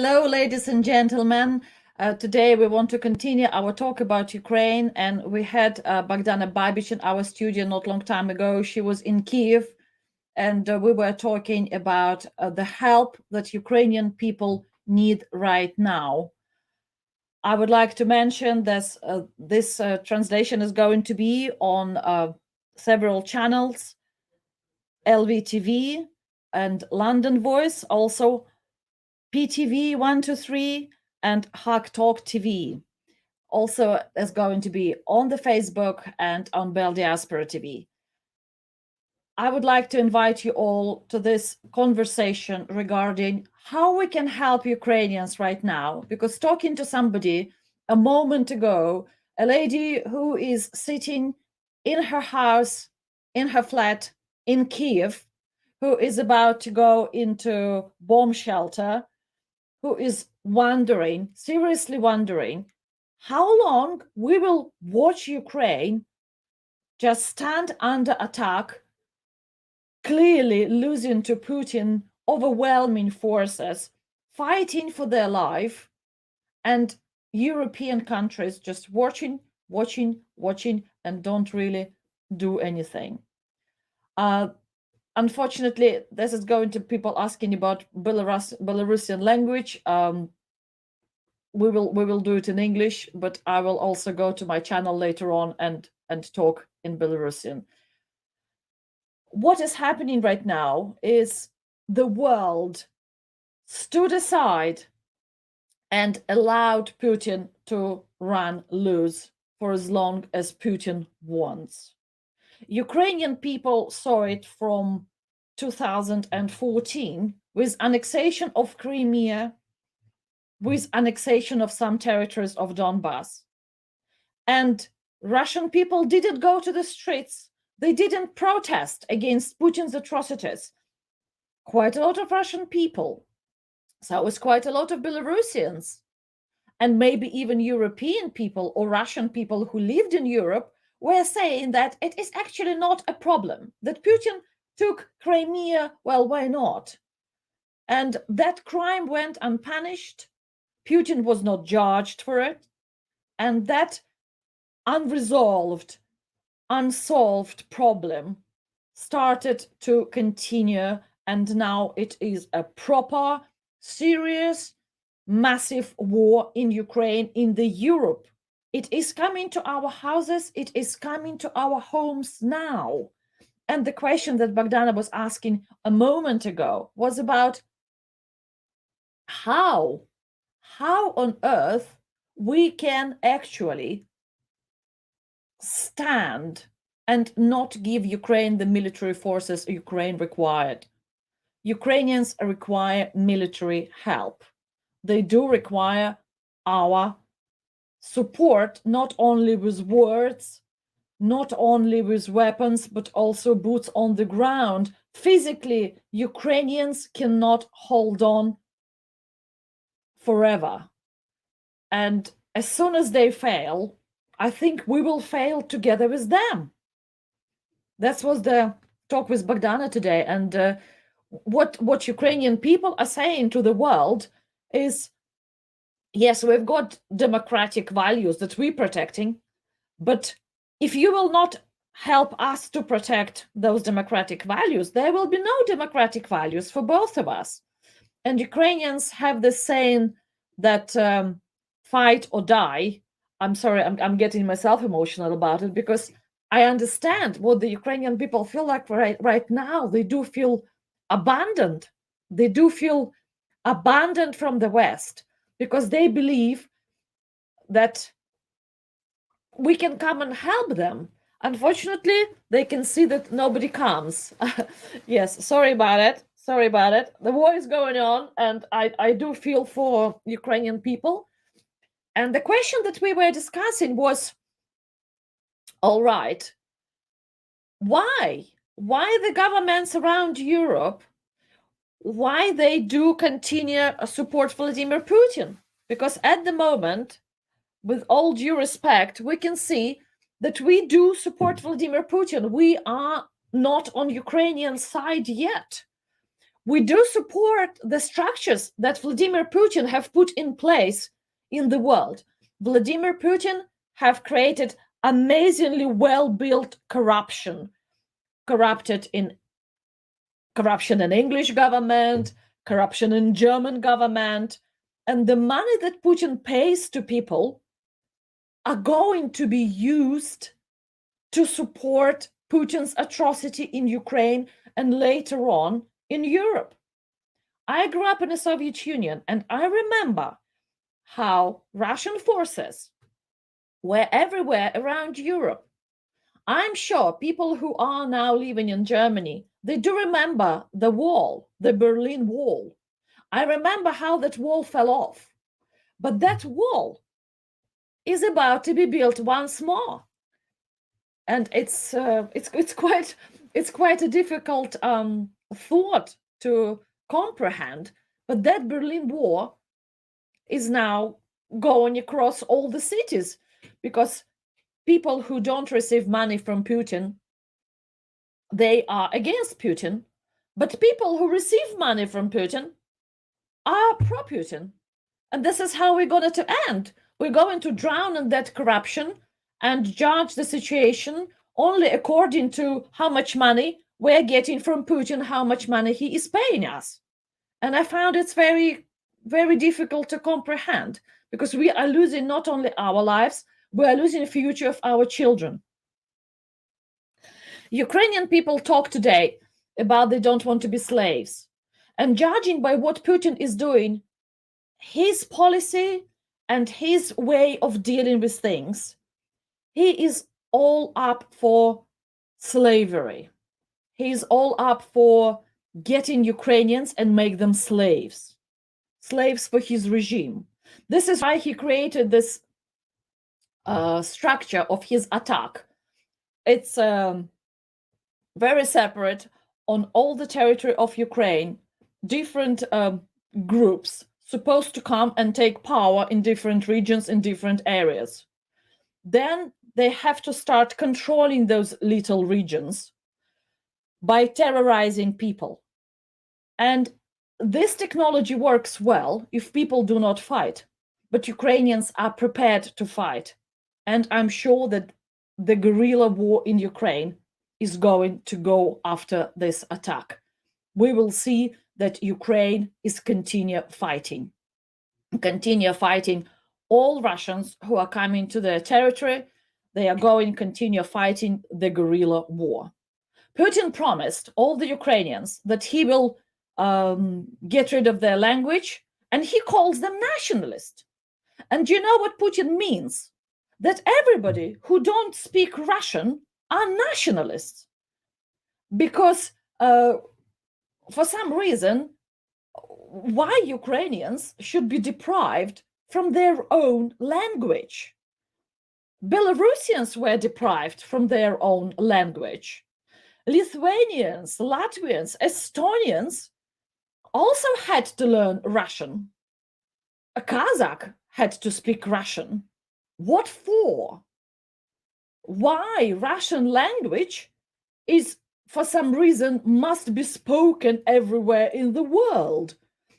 Hello, ladies and gentlemen. Today we want to continue our talk about Ukraine, and we had Bogdana Babic in our studio not long time ago. She was in Kiev, and we were talking about the help that Ukrainian people need right now. I would like to mention that this translation is going to be on several channels, LVTV and London Voice, also PTV 123 and Hak Talk TV. Also is going to be on the Facebook and on Bell Diaspora TV. I would like to invite you all to this conversation regarding how we can help Ukrainians right now, because talking to somebody a moment ago, a lady who is sitting in her house, in her flat in Kiev, who is about to go into bomb shelter, who is wondering, seriously wondering, how long we will watch Ukraine just stand under attack, clearly losing to Putin overwhelming forces, fighting for their life, and European countries just watching, and don't really do anything. Unfortunately, this is going to people asking about Belarusian language. We will do it in English, but I will also go to my channel later on and talk in Belarusian. What is happening right now is the world stood aside and allowed Putin to run loose for as long as Putin wants. Ukrainian people saw it from 2014 with annexation of Crimea, with annexation of some territories of Donbass. And Russian people didn't go to the streets. They didn't protest against Putin's atrocities. Quite a lot of Russian people. So it was quite a lot of Belarusians, and maybe even European people or Russian people who lived in Europe were saying that it is actually not a problem, that Putin took Crimea, well, why not? And that crime went unpunished. Putin was not judged for it. And that unresolved, unsolved problem started to continue. And now it is a proper, serious, massive war in Ukraine, in the Europe. It is coming to our houses. It is coming to our homes now. And the question that Bogdana was asking a moment ago was about how on earth we can actually stand and not give Ukraine the military forces Ukraine required. Ukrainians require military help. They do require our support, not only with words, not only with weapons, but also boots on the ground. Physically, Ukrainians cannot hold on forever. And as soon as they fail, I think we will fail together with them. That was the talk with Bogdana today. And what Ukrainian people are saying to the world is, yes, we've got democratic values that we're protecting, but if you will not help us to protect those democratic values, there will be no democratic values for both of us. And Ukrainians have this saying that fight or die. I'm sorry, I'm getting myself emotional about it, because I understand what the Ukrainian people feel like right now. They do feel abandoned. They do feel abandoned from the West, because they believe that we can come and help them. Unfortunately, they can see that nobody comes. Yes, sorry about it. Sorry about it. The war is going on, and I do feel for Ukrainian people. And the question that we were discussing was, all right, why the governments around Europe, why they do continue support Vladimir Putin? Because at the moment, with all due respect, we can see that we do support Vladimir Putin. We are not on Ukrainian side yet. We do support the structures that Vladimir Putin have put in place in the world. Vladimir Putin have created amazingly well-built corruption in English government, corruption in German government, and the money that Putin pays to people are going to be used to support Putin's atrocity in Ukraine and later on in Europe. I grew up in the Soviet Union, and I remember how Russian forces were everywhere around Europe. I'm sure people who are now living in Germany, they do remember the wall, the Berlin Wall. I remember how that wall fell off. But that wall is about to be built once more. And it's quite a difficult thought to comprehend. But that Berlin Wall is now going across all the cities, because people who don't receive money from Putin, they are against Putin. But people who receive money from Putin are pro-Putin. And this is how we're going to end. We're going to drown in that corruption and judge the situation only according to how much money we're getting from Putin, how much money he is paying us. And I found it's very, very difficult to comprehend, because we are losing not only our lives, we are losing the future of our children. Ukrainian people talk today about they don't want to be slaves. And judging by what Putin is doing, his policy and his way of dealing with things, he is all up for slavery. He is all up for getting Ukrainians and make them slaves for his regime. This is why he created this structure of his attack. It's very separate on all the territory of Ukraine, different groups supposed to come and take power in different regions, in different areas. Then they have to start controlling those little regions by terrorizing people. And this technology works well if people do not fight, but Ukrainians are prepared to fight. And I'm sure that the guerrilla war in Ukraine is going to go after this attack. We will see that Ukraine is continue fighting all Russians who are coming to their territory. They are going to continue fighting the guerrilla war. Putin promised all the Ukrainians that he will get rid of their language, and he calls them nationalists. And you know what Putin means? That everybody who don't speak Russian are nationalists. Because for some reason, why Ukrainians should be deprived from their own language? Belarusians were deprived from their own language. Lithuanians, Latvians, Estonians also had to learn Russian. A Kazakh had to speak Russian. What for? Why Russian language is, for some reason, must be spoken everywhere in the world?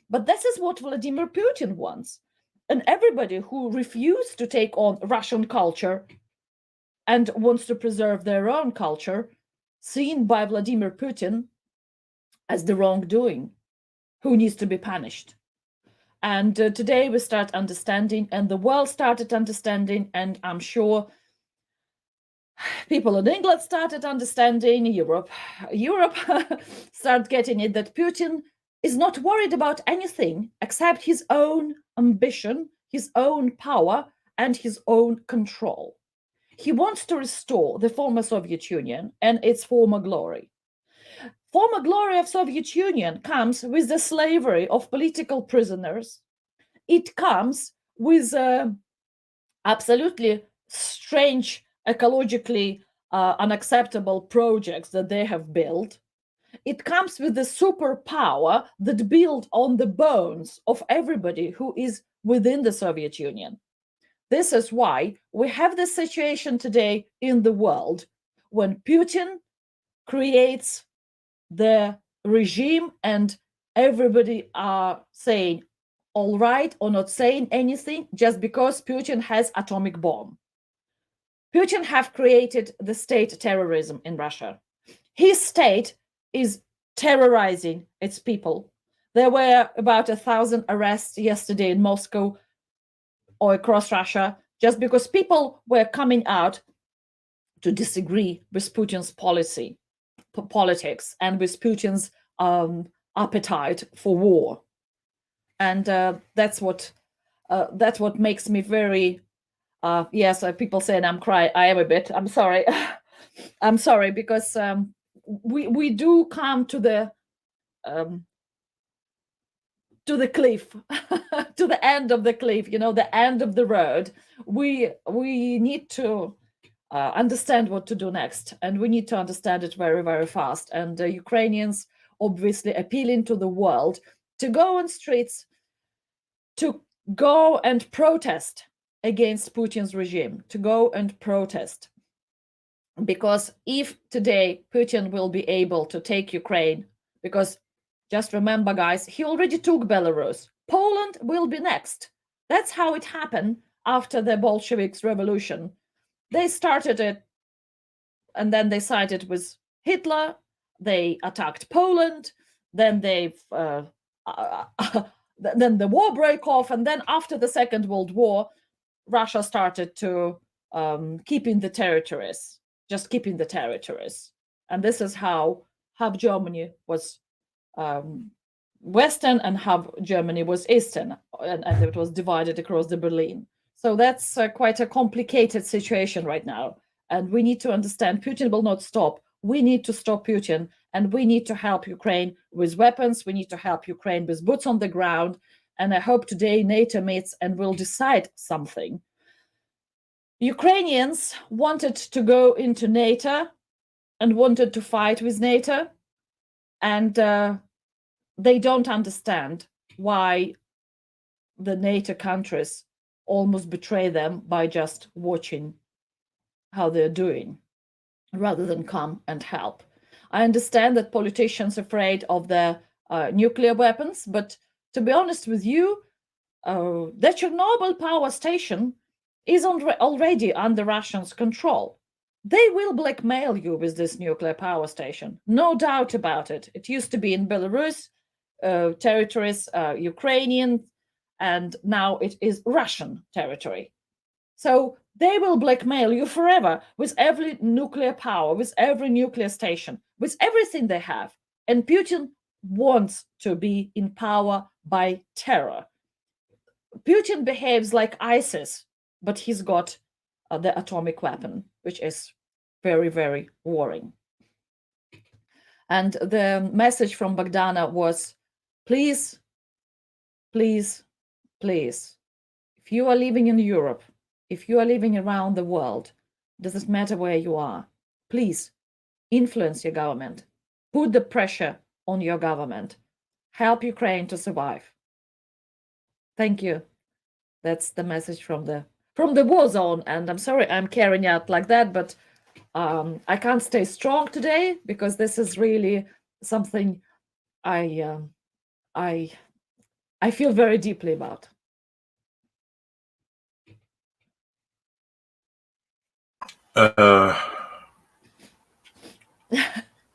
But this is what Vladimir Putin wants. And everybody who refuses to take on Russian culture and wants to preserve their own culture, seen by Vladimir Putin as the wrongdoing, who needs to be punished. And today we start understanding, and the world started understanding, and I'm sure people in England started understanding, Europe start getting it, that Putin is not worried about anything except his own ambition, his own power, and his own control. He wants to restore the former Soviet Union and its former glory. Former glory of Soviet Union comes with the slavery of political prisoners. It comes with absolutely strange, ecologically unacceptable projects that they have built. It comes with the superpower that built on the bones of everybody who is within the Soviet Union. This is why we have this situation today in the world when Putin creates the regime and everybody are saying all right or not saying anything just because Putin has atomic bomb. Putin have created the state terrorism in Russia. His state is terrorizing its people. There were about 1,000 arrests yesterday in Moscow or across Russia just because people were coming out to disagree with Putin's politics and with Putin's appetite for war. And that's what makes me very yes, people saying I'm crying. I am a bit. I'm sorry. I'm sorry because we do come to the cliff, to the end of the cliff. The end of the road. We need to understand what to do next, and we need to understand it very, very fast. And Ukrainians obviously appealing to the world to go on streets, to go and protest against Putin's regime, to go and protest. Because if today Putin will be able to take Ukraine, because just remember, guys, he already took Belarus. Poland will be next. That's how it happened after the Bolsheviks revolution. They started it, and then they sided with Hitler. They attacked Poland. Then then the war broke off, and then after the Second World War, Russia started to keeping the territories, just keeping the territories. And this is how half Germany was Western and half Germany was Eastern, and it was divided across the Berlin. So that's quite a complicated situation right now. And we need to understand Putin will not stop. We need to stop Putin, and we need to help Ukraine with weapons. We need to help Ukraine with boots on the ground. And I hope today NATO meets and will decide something. Ukrainians wanted to go into NATO and wanted to fight with NATO, and they don't understand why the NATO countries almost betray them by just watching how they're doing rather than come and help. I understand that politicians are afraid of the nuclear weapons, but to be honest with you, the Chernobyl power station is already under Russians' control. They will blackmail you with this nuclear power station, no doubt about it. It used to be in Belarus territories, Ukrainian, and now it is Russian territory. So they will blackmail you forever with every nuclear power, with every nuclear station, with everything they have. And Putin wants to be in power by terror. Putin behaves like ISIS, but he's got the atomic weapon, which is very, very worrying. And the message from Bogdana was, please, please, please, if you are living in Europe, if you are living around the world, doesn't matter where you are, please influence your government, put the pressure on your government, help Ukraine to survive. Thank you. That's the message from the war zone. And I'm sorry I'm carrying out like that, but I can't stay strong today because this is really something I feel very deeply about.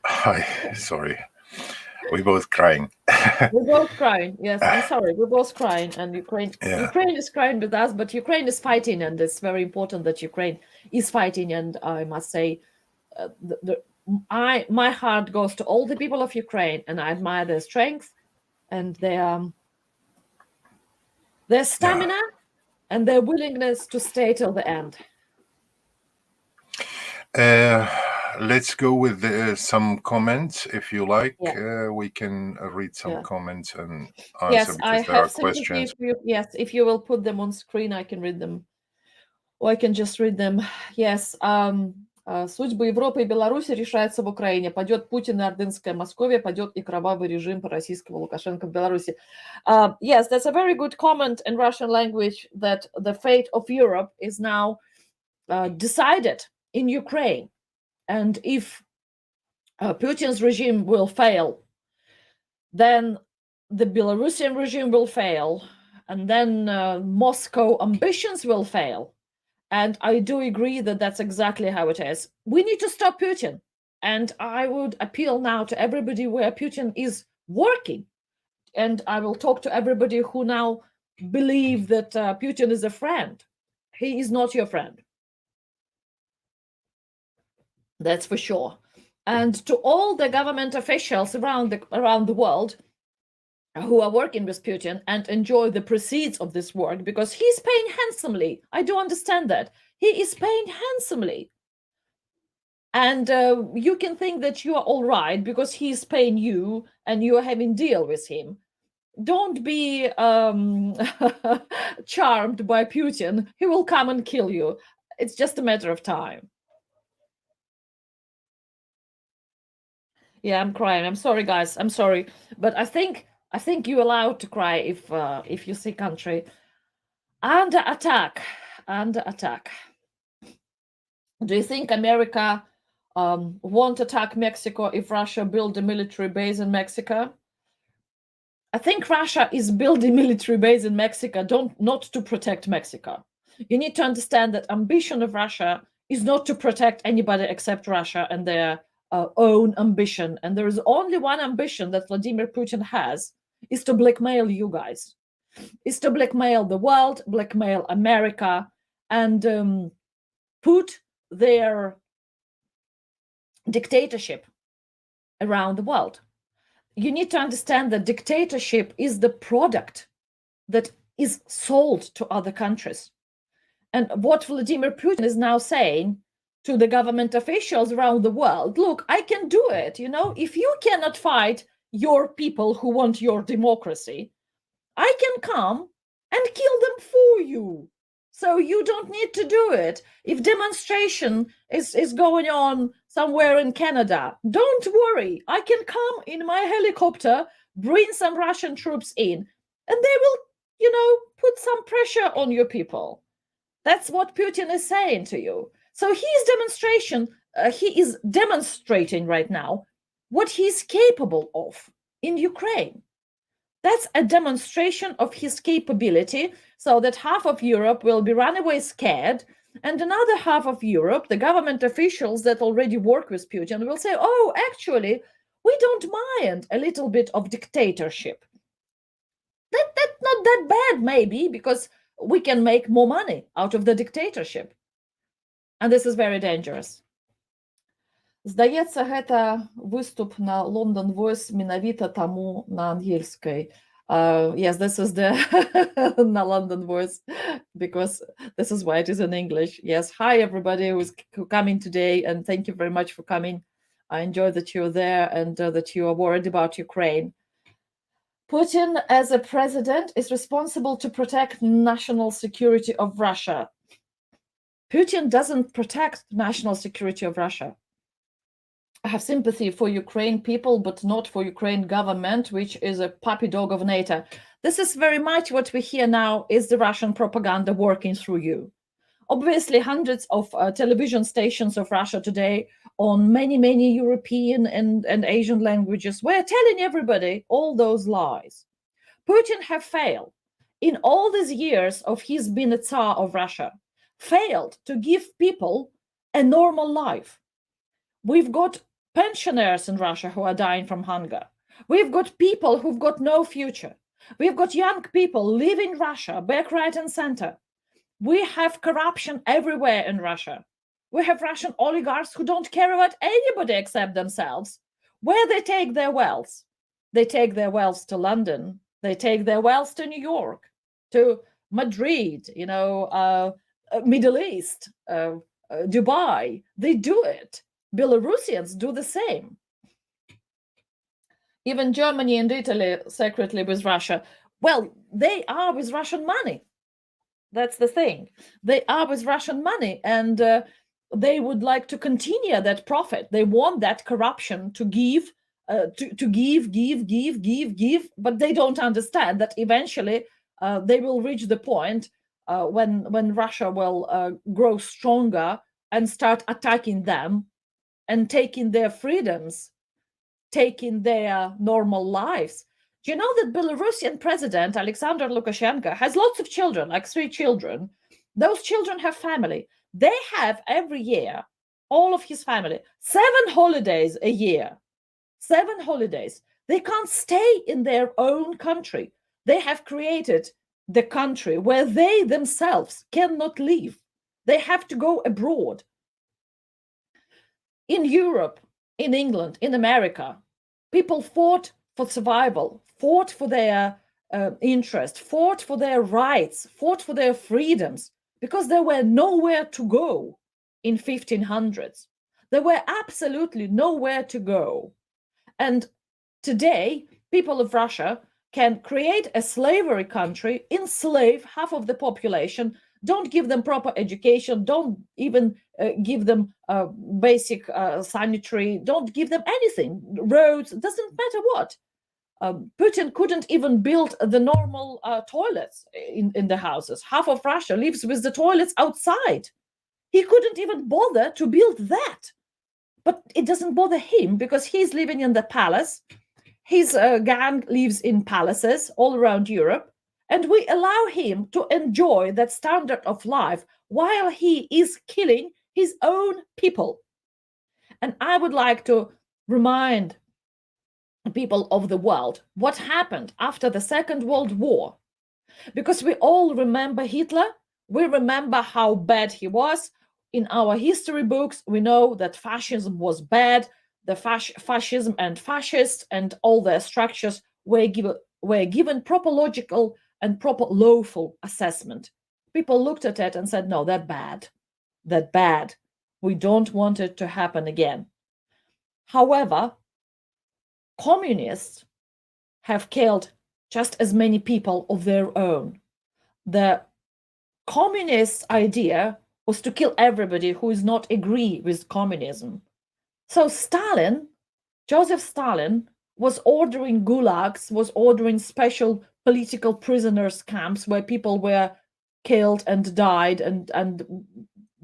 Hi, sorry. We're both crying. We're both crying. Yes, I'm sorry. We're both crying, and Ukraine is crying with us, but Ukraine is fighting, and it's very important that Ukraine is fighting. And I must say, my heart goes to all the people of Ukraine, and I admire their strength and their stamina and their willingness to stay till the end. Let's go with some comments, if you like. We can read some comments and answer. Yes, I have questions. If you will put them on screen, I can read them, or I can just read them. Yes. Судьбы Европы и Беларуси решается в Украине. Падет Путин и Ордынская Московия, падет и кровавый режим российского Лукашенко в Беларуси. Yes, that's a very good comment in Russian language, that the fate of Europe is now decided in Ukraine. And if Putin's regime will fail, then the Belarusian regime will fail, and then Moscow ambitions will fail. And I do agree that that's exactly how it is. We need to stop Putin. And I would appeal now to everybody where Putin is working. And I will talk to everybody who now believe that Putin is a friend. He is not your friend. That's for sure. And to all the government officials around the world who are working with Putin and enjoy the proceeds of this work, because he's paying handsomely. I do understand that. He is paying handsomely. And you can think that you are all right because he's paying you and you are having deal with him. Don't be charmed by Putin. He will come and kill you. It's just a matter of time. Yeah, I'm crying. I'm sorry, guys. I'm sorry, but I think you're allowed to cry if you see country under attack. Under attack. Do you think America won't attack Mexico if Russia build a military base in Mexico? I think Russia is building military base in Mexico, not to protect Mexico. You need to understand that ambition of Russia is not to protect anybody except Russia and their own ambition. And there is only one ambition that Vladimir Putin has, is to blackmail you guys, is to blackmail the world, blackmail America, and put their dictatorship around the world. You need to understand that dictatorship is the product that is sold to other countries. And what Vladimir Putin is now saying to the government officials around the world, look, I can do it. If you cannot fight your people who want your democracy, I can come and kill them for you. So you don't need to do it. If demonstration is going on somewhere in Canada, don't worry. I can come in my helicopter, bring some Russian troops in, and they will, put some pressure on your people. That's what Putin is saying to you. So he is demonstrating right now what he's capable of in Ukraine. That's a demonstration of his capability, so that half of Europe will be runaway scared, and another half of Europe, the government officials that already work with Putin, will say, oh, actually, we don't mind a little bit of dictatorship. That's not that bad, maybe, because we can make more money out of the dictatorship. And this is very dangerous. Здаецца, гэта выступ на London Voice менавіта таму на ангельскай. Yes, this is the na London Voice, because this is why it is in English. Yes, hi everybody who's coming today, and thank you very much for coming. I enjoy that you're there and that you are worried about Ukraine. Putin, as a president, is responsible to protect national security of Russia. Putin doesn't protect national security of Russia. I have sympathy for Ukraine people, but not for Ukraine government, which is a puppy dog of NATO. This is very much what we hear now is the Russian propaganda working through you. Obviously, hundreds of television stations of Russia today on many, many European and Asian languages were telling everybody all those lies. Putin have failed in all these years of his being a Tsar of Russia, failed to give people a normal life. We've got pensioners in Russia who are dying from hunger. We've got people who've got no future. We've got young people leaving Russia back, right, and center. We have corruption everywhere in Russia. We have Russian oligarchs who don't care about anybody except themselves. Where they take their wealth? They take their wealth to London. They take their wealth to New York, to Madrid, Middle East, Dubai. They do it. Belarusians do the same. Even Germany and Italy secretly with Russia. Well, they are with Russian money. That's the thing. They are with Russian money, and they would like to continue that profit. They want that corruption to give, give, but they don't understand that eventually they will reach the point when Russia will grow stronger and start attacking them and taking their freedoms, taking their normal lives. Do you know that Belarusian president Alexander Lukashenko has lots of children, like 3 children? Those children have family. They have every year, all of his family, 7 holidays a year. 7 holidays. They can't stay in their own country. They have created the country where they themselves cannot live. They have to go abroad. In Europe, in England, in America, people fought for survival, fought for their interest, fought for their rights, fought for their freedoms, because there were nowhere to go in 1500s. There were absolutely nowhere to go. And today, people of Russia can create a slavery country, enslave half of the population, don't give them proper education, don't even give them basic sanitary, don't give them anything, roads, doesn't matter what. Putin couldn't even build the normal toilets in the houses. Half of Russia lives with the toilets outside. He couldn't even bother to build that. But it doesn't bother him because he's living in the palace. His gang lives in palaces all around Europe. And we allow him to enjoy that standard of life while he is killing his own people. And I would like to remind people of the world what happened after the Second World War. Because we all remember Hitler. We remember how bad he was. In our history books, we know that fascism was bad. The fascism and fascists and all their structures were given proper logical and proper lawful assessment. People looked at it and said, no, that's bad. That's bad. We don't want it to happen again. However, communists have killed just as many people of their own. The communist idea was to kill everybody who is not agree with communism. So Stalin, Joseph Stalin, was ordering gulags, was ordering special political prisoners camps where people were killed and died, and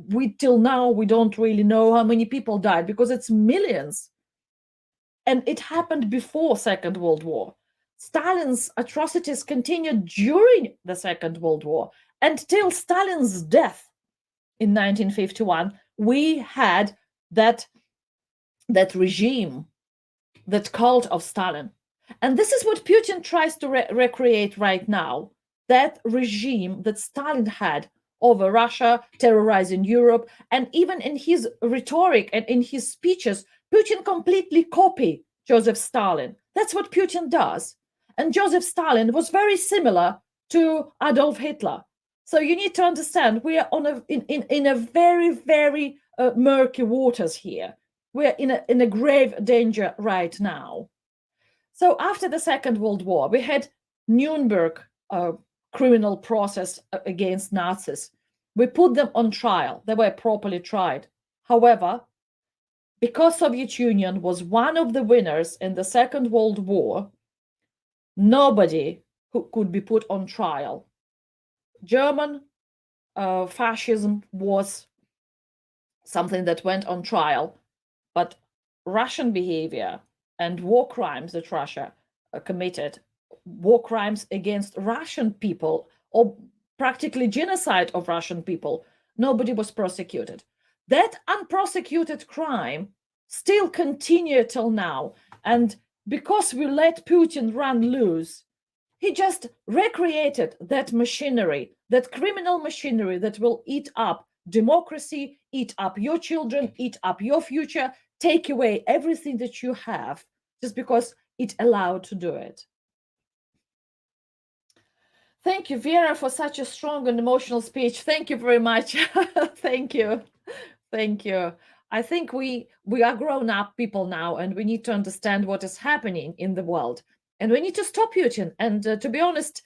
we till now we don't really know how many people died because it's millions. And it happened before Second World War. Stalin's atrocities continued during the Second World War. Until Stalin's death in 1951, we had that regime, that cult of Stalin. And this is what Putin tries to recreate right now, that regime that Stalin had over Russia, terrorizing Europe. And even in his rhetoric and in his speeches, Putin completely copied Joseph Stalin. That's what Putin does. And Joseph Stalin was very similar to Adolf Hitler. So you need to understand we are in a very, very murky waters here. We're in a grave danger right now. So after the Second World War, we had Nuremberg criminal process against Nazis. We put them on trial. They were properly tried. However, because Soviet Union was one of the winners in the Second World War, nobody who could be put on trial. German fascism was something that went on trial, but Russian behavior and war crimes that Russia committed, war crimes against Russian people, or practically genocide of Russian people, nobody was prosecuted. That unprosecuted crime still continued till now. And because we let Putin run loose, he just recreated that machinery, that criminal machinery that will eat up democracy, eat up your children, eat up your future, take away everything that you have, just because it allowed to do it. Thank you, Vera, for such a strong and emotional speech. Thank you very much. Thank you. Thank you. I think we are grown-up people now, and we need to understand what is happening in the world. And we need to stop Putin. And to be honest,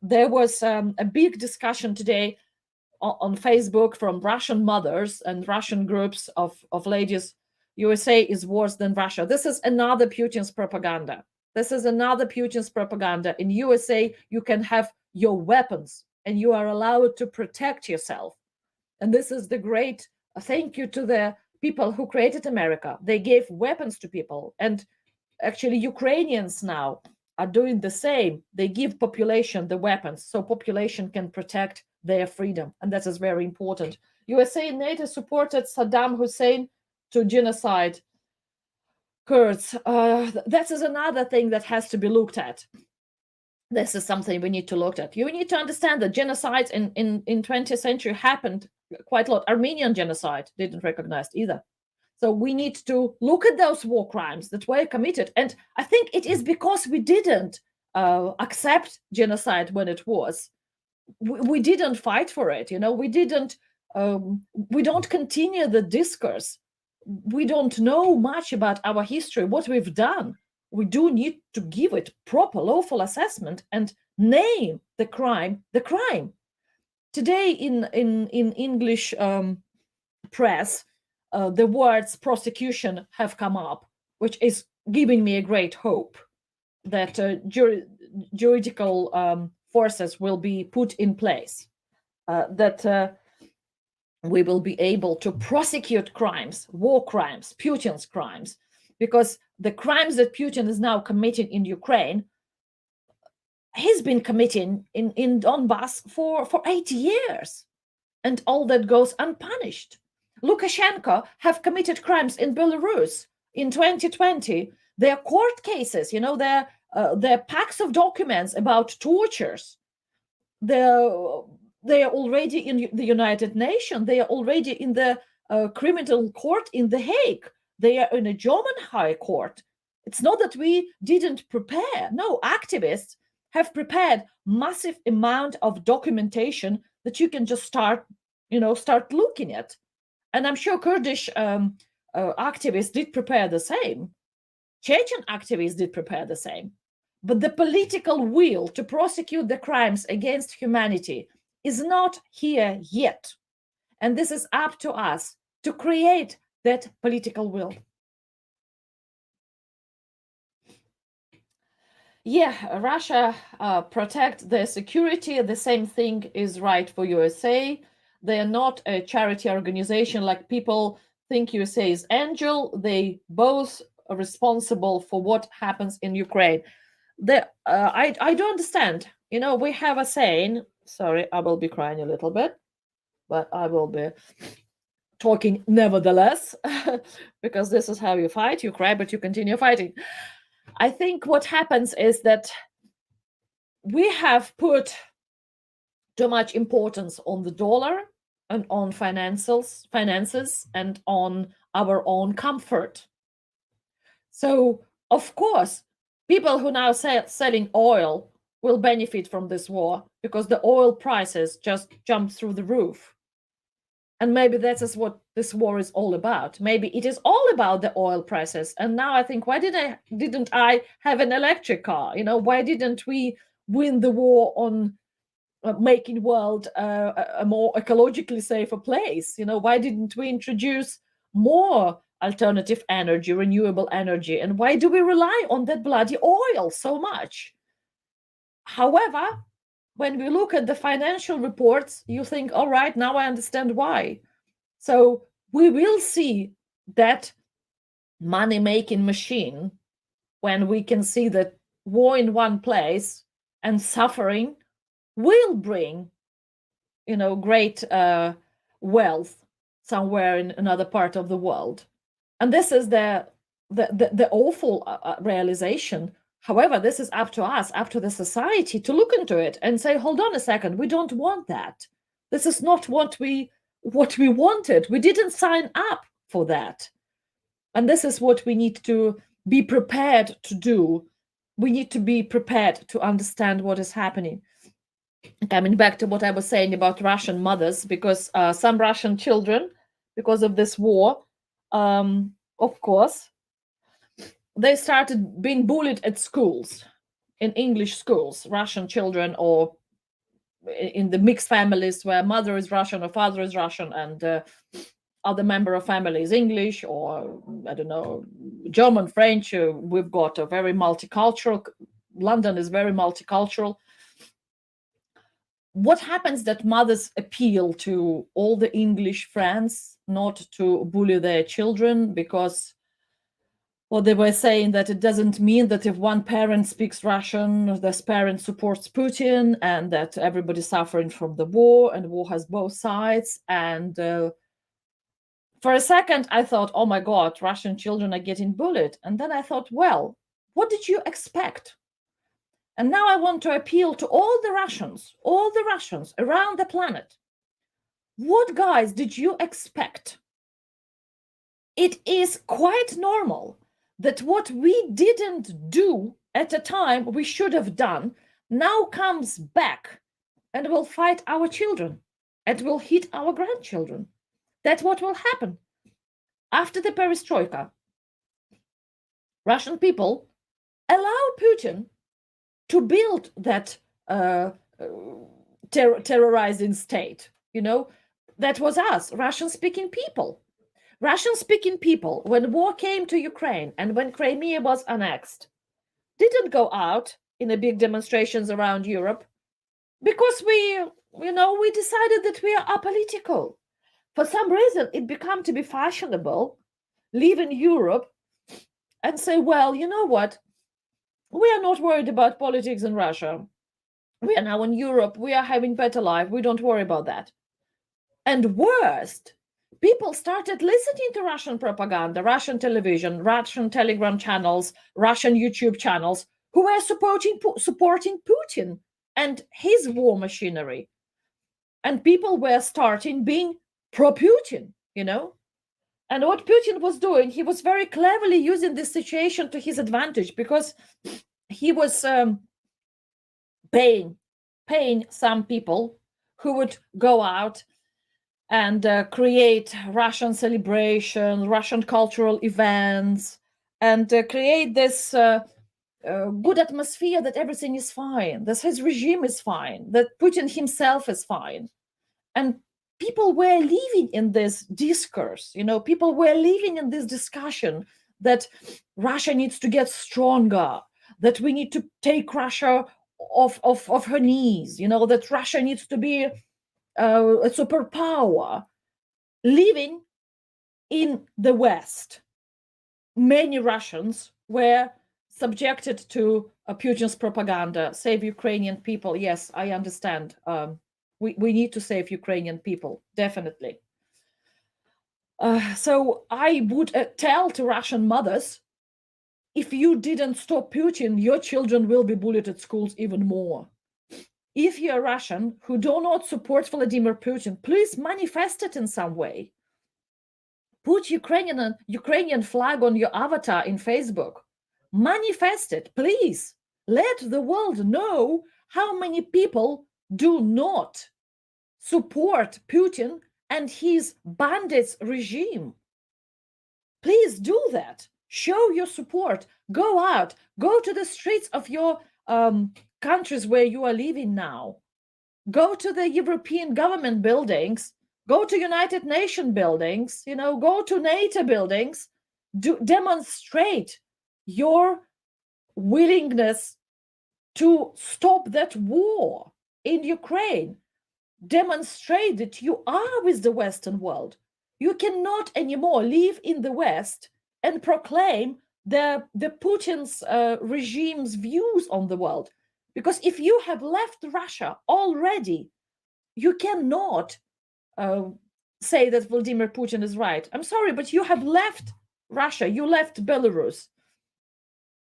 there was a big discussion today on Facebook from Russian mothers and Russian groups of ladies. USA is worse than Russia. This is another Putin's propaganda. This is another Putin's propaganda. In USA, you can have your weapons and you are allowed to protect yourself. And this is the great thank you to the people who created America. They gave weapons to people. And actually, Ukrainians now are doing the same. They give population the weapons so population can protect their freedom. And that is very important. USA and NATO supported Saddam Hussein to genocide Kurds. That is another thing that has to be looked at. This is something we need to look at. You need to understand that genocides in 20th century happened quite a lot. Armenian genocide didn't recognize either. So we need to look at those war crimes that were committed. And I think it is because we didn't accept genocide when it was. We didn't fight for it. We didn't. We don't continue the discourse. We don't know much about our history, what we've done. We do need to give it proper lawful assessment and name the crime the crime. Today in English press, the words prosecution have come up, which is giving me a great hope that juridical forces will be put in place, that we will be able to prosecute crimes, war crimes, Putin's crimes, because the crimes that Putin is now committing in Ukraine, he's been committing in Donbass for 80 years, and all that goes unpunished. Lukashenko have committed crimes in Belarus in 2020. Their court cases, their packs of documents about tortures. They are already in the United Nations. They are already in the criminal court in The Hague. They are in a German high court. It's not that we didn't prepare. No, activists have prepared massive amount of documentation that you can just start looking at. And I'm sure Kurdish activists did prepare the same. Chechen activists did prepare the same. But the political will to prosecute the crimes against humanity is not here yet. And this is up to us to create that political will. Yeah, Russia protect their security. The same thing is right for USA. They are not a charity organization like people think USA is Angel. They both are responsible for what happens in Ukraine. I don't understand. We have a saying. Sorry, I will be crying a little bit, but I will be talking nevertheless, because this is how you fight. You cry, but you continue fighting. I think what happens is that we have put too much importance on the dollar and on finances and on our own comfort. So, of course, people who now selling oil will benefit from this war because the oil prices just jump through the roof. And maybe that is what this war is all about. Maybe it is all about the oil prices. And now I think, why didn't I have an electric car? Why didn't we win the war on making world a more ecologically safer place? Why didn't we introduce more alternative energy, renewable energy? And why do we rely on that bloody oil so much? However, when we look at the financial reports, you think, all right, now I understand why. So we will see that money-making machine when we can see that war in one place and suffering will bring, great wealth somewhere in another part of the world. And this is the awful realization. However, this is up to us, up to the society to look into it and say, hold on a second, we don't want that. This is not what we wanted. We didn't sign up for that. And this is what we need to be prepared to do. We need to be prepared to understand what is happening. Coming back to what I was saying about Russian mothers, because some Russian children, because of this war, of course, they started being bullied at schools, in English schools, Russian children, or in the mixed families where mother is Russian or father is Russian and other member of family is English, or I don't know, German, French. We've got a very multicultural, London is very multicultural. What happens that mothers appeal to all the English friends not to bully their children because, Or they were saying that it doesn't mean that if one parent speaks Russian, this parent supports Putin, and that everybody's suffering from the war, and war has both sides. And for a second, I thought, oh my God, Russian children are getting bullied. And then I thought, well, what did you expect? And now I want to appeal to all the Russians around the planet. What, guys, did you expect? It is quite normal that what we didn't do at a time we should have done now comes back and will fight our children and will hit our grandchildren. That's what will happen. After the perestroika, Russian people allowed Putin to build that terrorizing state. You know, that was us, Russian-speaking people. Russian-speaking people, when war came to Ukraine and when Crimea was annexed, didn't go out in a big demonstrations around Europe because we decided that we are apolitical. For some reason, it became to be fashionable, live in Europe and say, well, you know what? We are not worried about politics in Russia. We are now in Europe. We are having better life. We don't worry about that. And worst, people started listening to Russian propaganda, Russian television, Russian Telegram channels, Russian YouTube channels, who were supporting Putin and his war machinery. And people were starting being pro-Putin, you know? And what Putin was doing, he was very cleverly using this situation to his advantage, because he was paying some people who would go out and create Russian celebration, Russian cultural events, and create this good atmosphere that everything is fine, that his regime is fine, that Putin himself is fine. And people were living in this discourse, you know, people were living in this discussion that Russia needs to get stronger, that we need to take Russia off her knees, you know, that Russia needs to be a superpower. Living in the West, many Russians were subjected to Putin's propaganda. Save Ukrainian people. Yes, I understand. We need to save Ukrainian people, definitely. So I would tell to Russian mothers, if you didn't stop Putin, your children will be bullied at schools even more. If you're Russian who do not support Vladimir Putin, please manifest it in some way. Put Ukrainian flag on your avatar in Facebook. Manifest it, please. Let the world know how many people do not support Putin and his bandits regime. Please do that. Show your support. Go out. Go to the streets of your countries where you are living now. Go to the European government buildings. Go to United Nations buildings. You know, go to NATO buildings. Demonstrate your willingness to stop that war in Ukraine. Demonstrate that you are with the Western world. You cannot anymore live in the West and proclaim the Putin's regime's views on the world. Because if you have left Russia already, you cannot say that Vladimir Putin is right. I'm sorry, but you have left Russia. You left Belarus.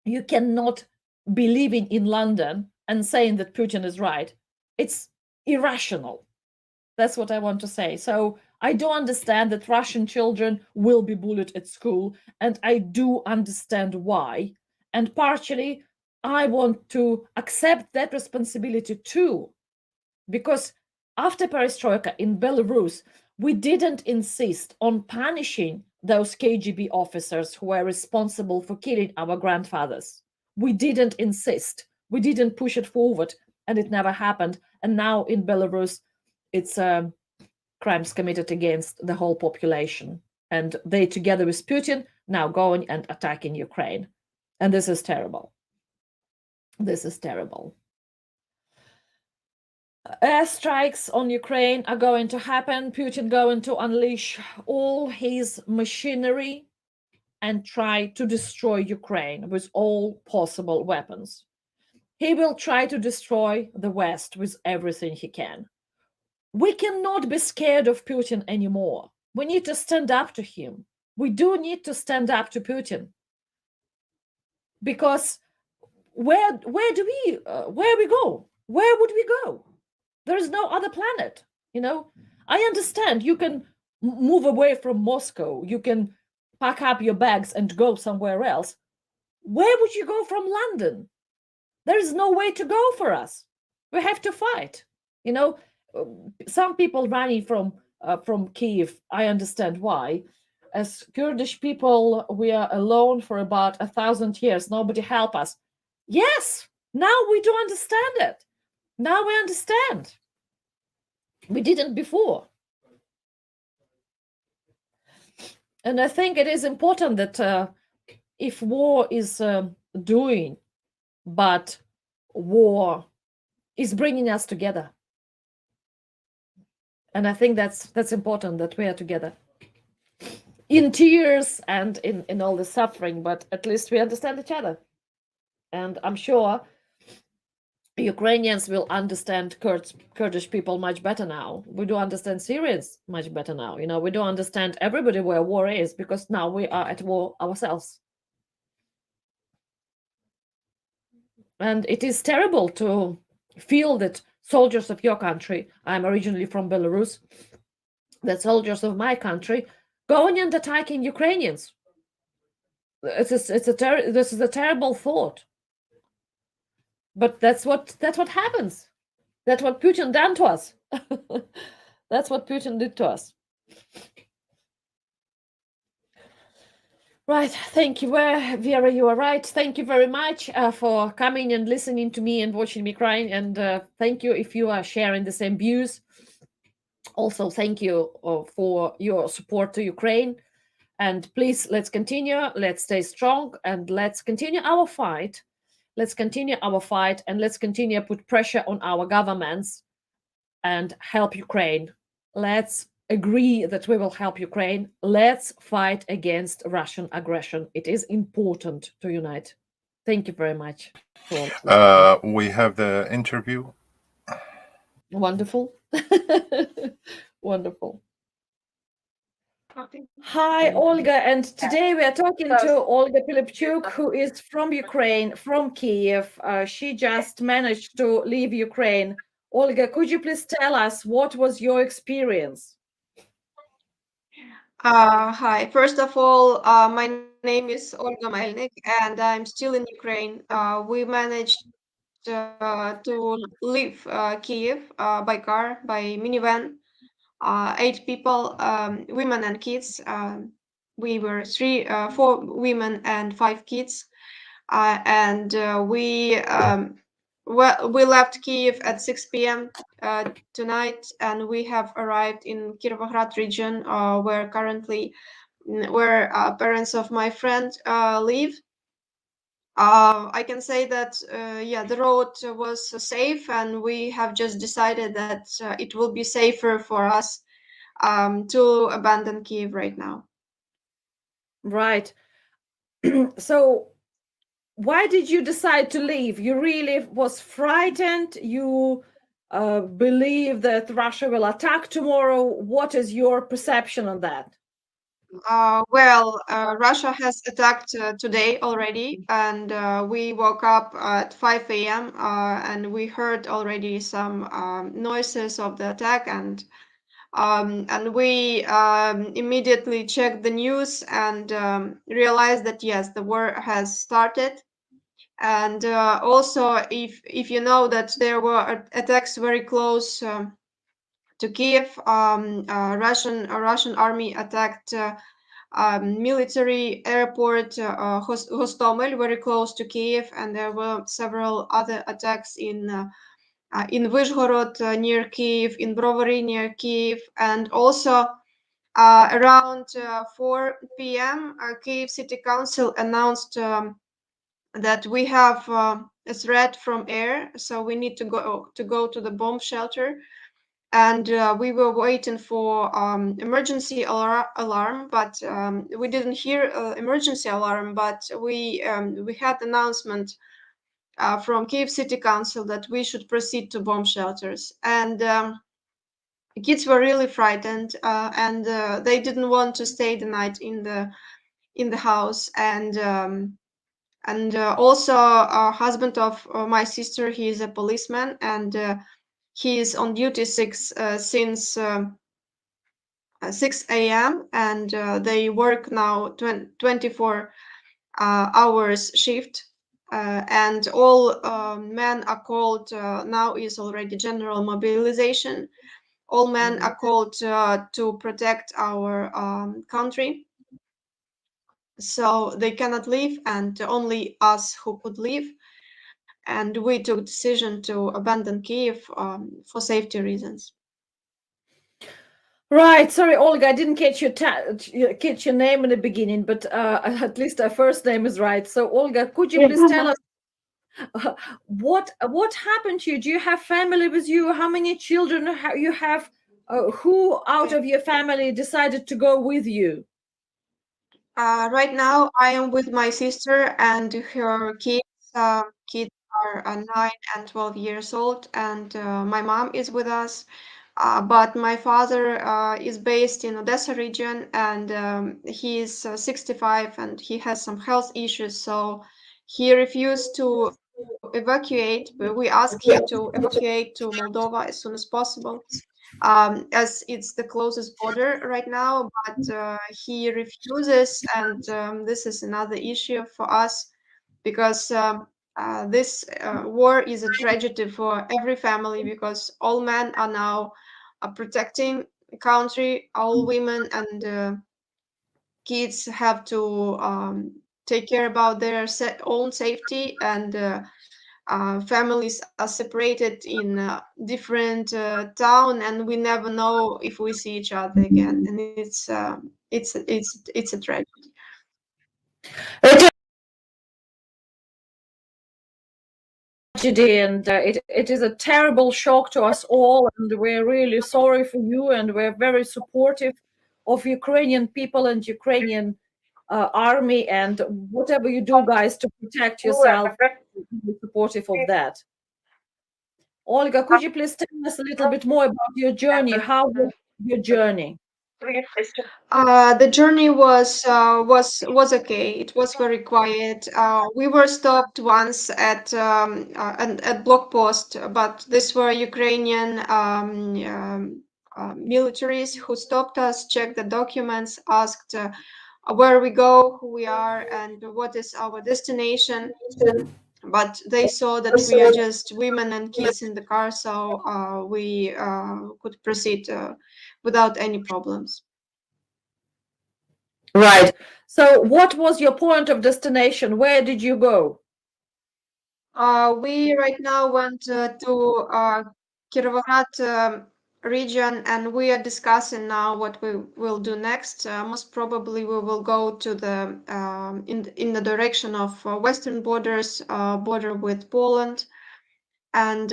You cannot be living in London and saying that Putin is right. It's irrational. That's what I want to say. So I do understand that Russian children will be bullied at school, and I do understand why. And partially, I want to accept that responsibility too, because after perestroika in Belarus, we didn't insist on punishing those KGB officers who were responsible for killing our grandfathers. We didn't insist. We didn't push it forward, and it never happened. And now in Belarus, it's crimes committed against the whole population. And they, together with Putin, now going and attacking Ukraine. And this is terrible. This is terrible. Airstrikes on Ukraine are going to happen. Putin going to unleash all his machinery and try to destroy Ukraine with all possible weapons. He will try to destroy the West with everything he can. We cannot be scared of Putin anymore. We need to stand up to him. We do need to stand up to Putin, because where do where we go? Where would we go? There is no other planet. I understand you can move away from Moscow. You can pack up your bags and go somewhere else. Where would you go from London? There is no way to go for us. We have to fight. Some people running from Kiev. I understand why. As Kurdish people, we are alone for about 1,000 years. Nobody help us. Yes, now we do understand it. Now we understand. We didn't before. And I think it is important that if war is doing, but war is bringing us together. And I think that's important, that we are together. In tears and in all the suffering, but at least we understand each other. And I'm sure Ukrainians will understand Kurdish people much better now. We do understand Syrians much better now. We do understand everybody where war is, because now we are at war ourselves. And it is terrible to feel that soldiers of your country, I'm originally from Belarus, that soldiers of my country going and attacking Ukrainians. This is a terrible thought. But that's what happens. That's what Putin done to us. That's what Putin did to us. Right. Thank you, Vera. You are right. Thank you very much for coming and listening to me and watching me crying. And thank you if you are sharing the same views. Also, thank you for your support to Ukraine. And please, let's continue. Let's stay strong and let's continue our fight. Let's continue our fight and let's continue to put pressure on our governments and help Ukraine. Let's agree that we will help Ukraine. Let's fight against Russian aggression. It is important to unite. Thank you very much. We have the interview. Wonderful. Wonderful. Hi, Olga, and today we are talking to Olga Pilipchuk, who is from Ukraine, from Kiev. She just managed to leave Ukraine. Olga, could you please tell us what was your experience? Hi. First of all, my name is Olga Melnik, and I'm still in Ukraine. We managed to leave Kiev by car, by minivan. 8 people, women and kids. We were 4 women and 5 kids, and we left Kiev at 6 p.m. Tonight, and we have arrived in Kirovograd region, where parents of my friend live. I can say that the road was safe, and we have just decided that it will be safer for us to abandon Kiev right now. Right. So why did you decide to leave? You really was frightened? You believe that Russia will attack tomorrow? What is your perception on that? Russia has attacked today already, and we woke up at 5 a.m. And we heard already some noises of the attack, and we immediately checked the news and realized that yes, the war has started. And also, if you know that there were attacks very close to Kiev, Russian army attacked military airport Hostomel, very close to Kiev, and there were several other attacks in Vyshgorod near Kiev, in Brovary near Kiev, and also around 4 p.m. Kiev City Council announced that we have a threat from air, so we need to go to the bomb shelter. and we were waiting for emergency alarm, but we didn't hear emergency alarm. But we had announcement from Kyiv City Council that we should proceed to bomb shelters, and kids were really frightened, and they didn't want to stay the night in the house. And also, husband of my sister, he is a policeman, and he is on duty since 6 a.m. and they work now 24 hours shift. And all men are called, now is already general mobilization. All men are called to protect our country. So they cannot leave, and only us who could leave. And we took decision to abandon Kyiv for safety reasons. Right. Sorry, Olga, I didn't catch your name in the beginning, but at least our first name is right. So, Olga, could you please tell us what happened to you? Do you have family with you? How many children you have? Who out of your family decided to go with you? Right now, I am with my sister and her kids. Kids are 9 and 12 years old, and my mom is with us. But my father is based in Odessa region, and he is 65 and he has some health issues, so he refused to evacuate. We asked him to evacuate to Moldova as soon as possible, as it's the closest border right now, but he refuses, and this is another issue for us, because this war is a tragedy for every family, because all men are now protecting the country, all women and kids have to take care about their own safety, and families are separated in different town, and we never know if we see each other again, and it's a tragedy. And it is a terrible shock to us all, and we're really sorry for you, and we're very supportive of Ukrainian people and Ukrainian army, and whatever you do, guys, to protect yourself, we're supportive of that. Olga, could you please tell us a little bit more about your journey? How was your journey? The journey was okay. It was very quiet. We were stopped once at block post, but these were Ukrainian militaries who stopped us, checked the documents, asked where we go, who we are, and what is our destination. But they saw that we are just women and kids in the car, so we could proceed without any problems. Right. So what was your point of destination? Where did you go? We right now went to Kirovohrad region, and we are discussing now what we will do next. Most probably we will go to the in the direction of western borders, border with Poland. And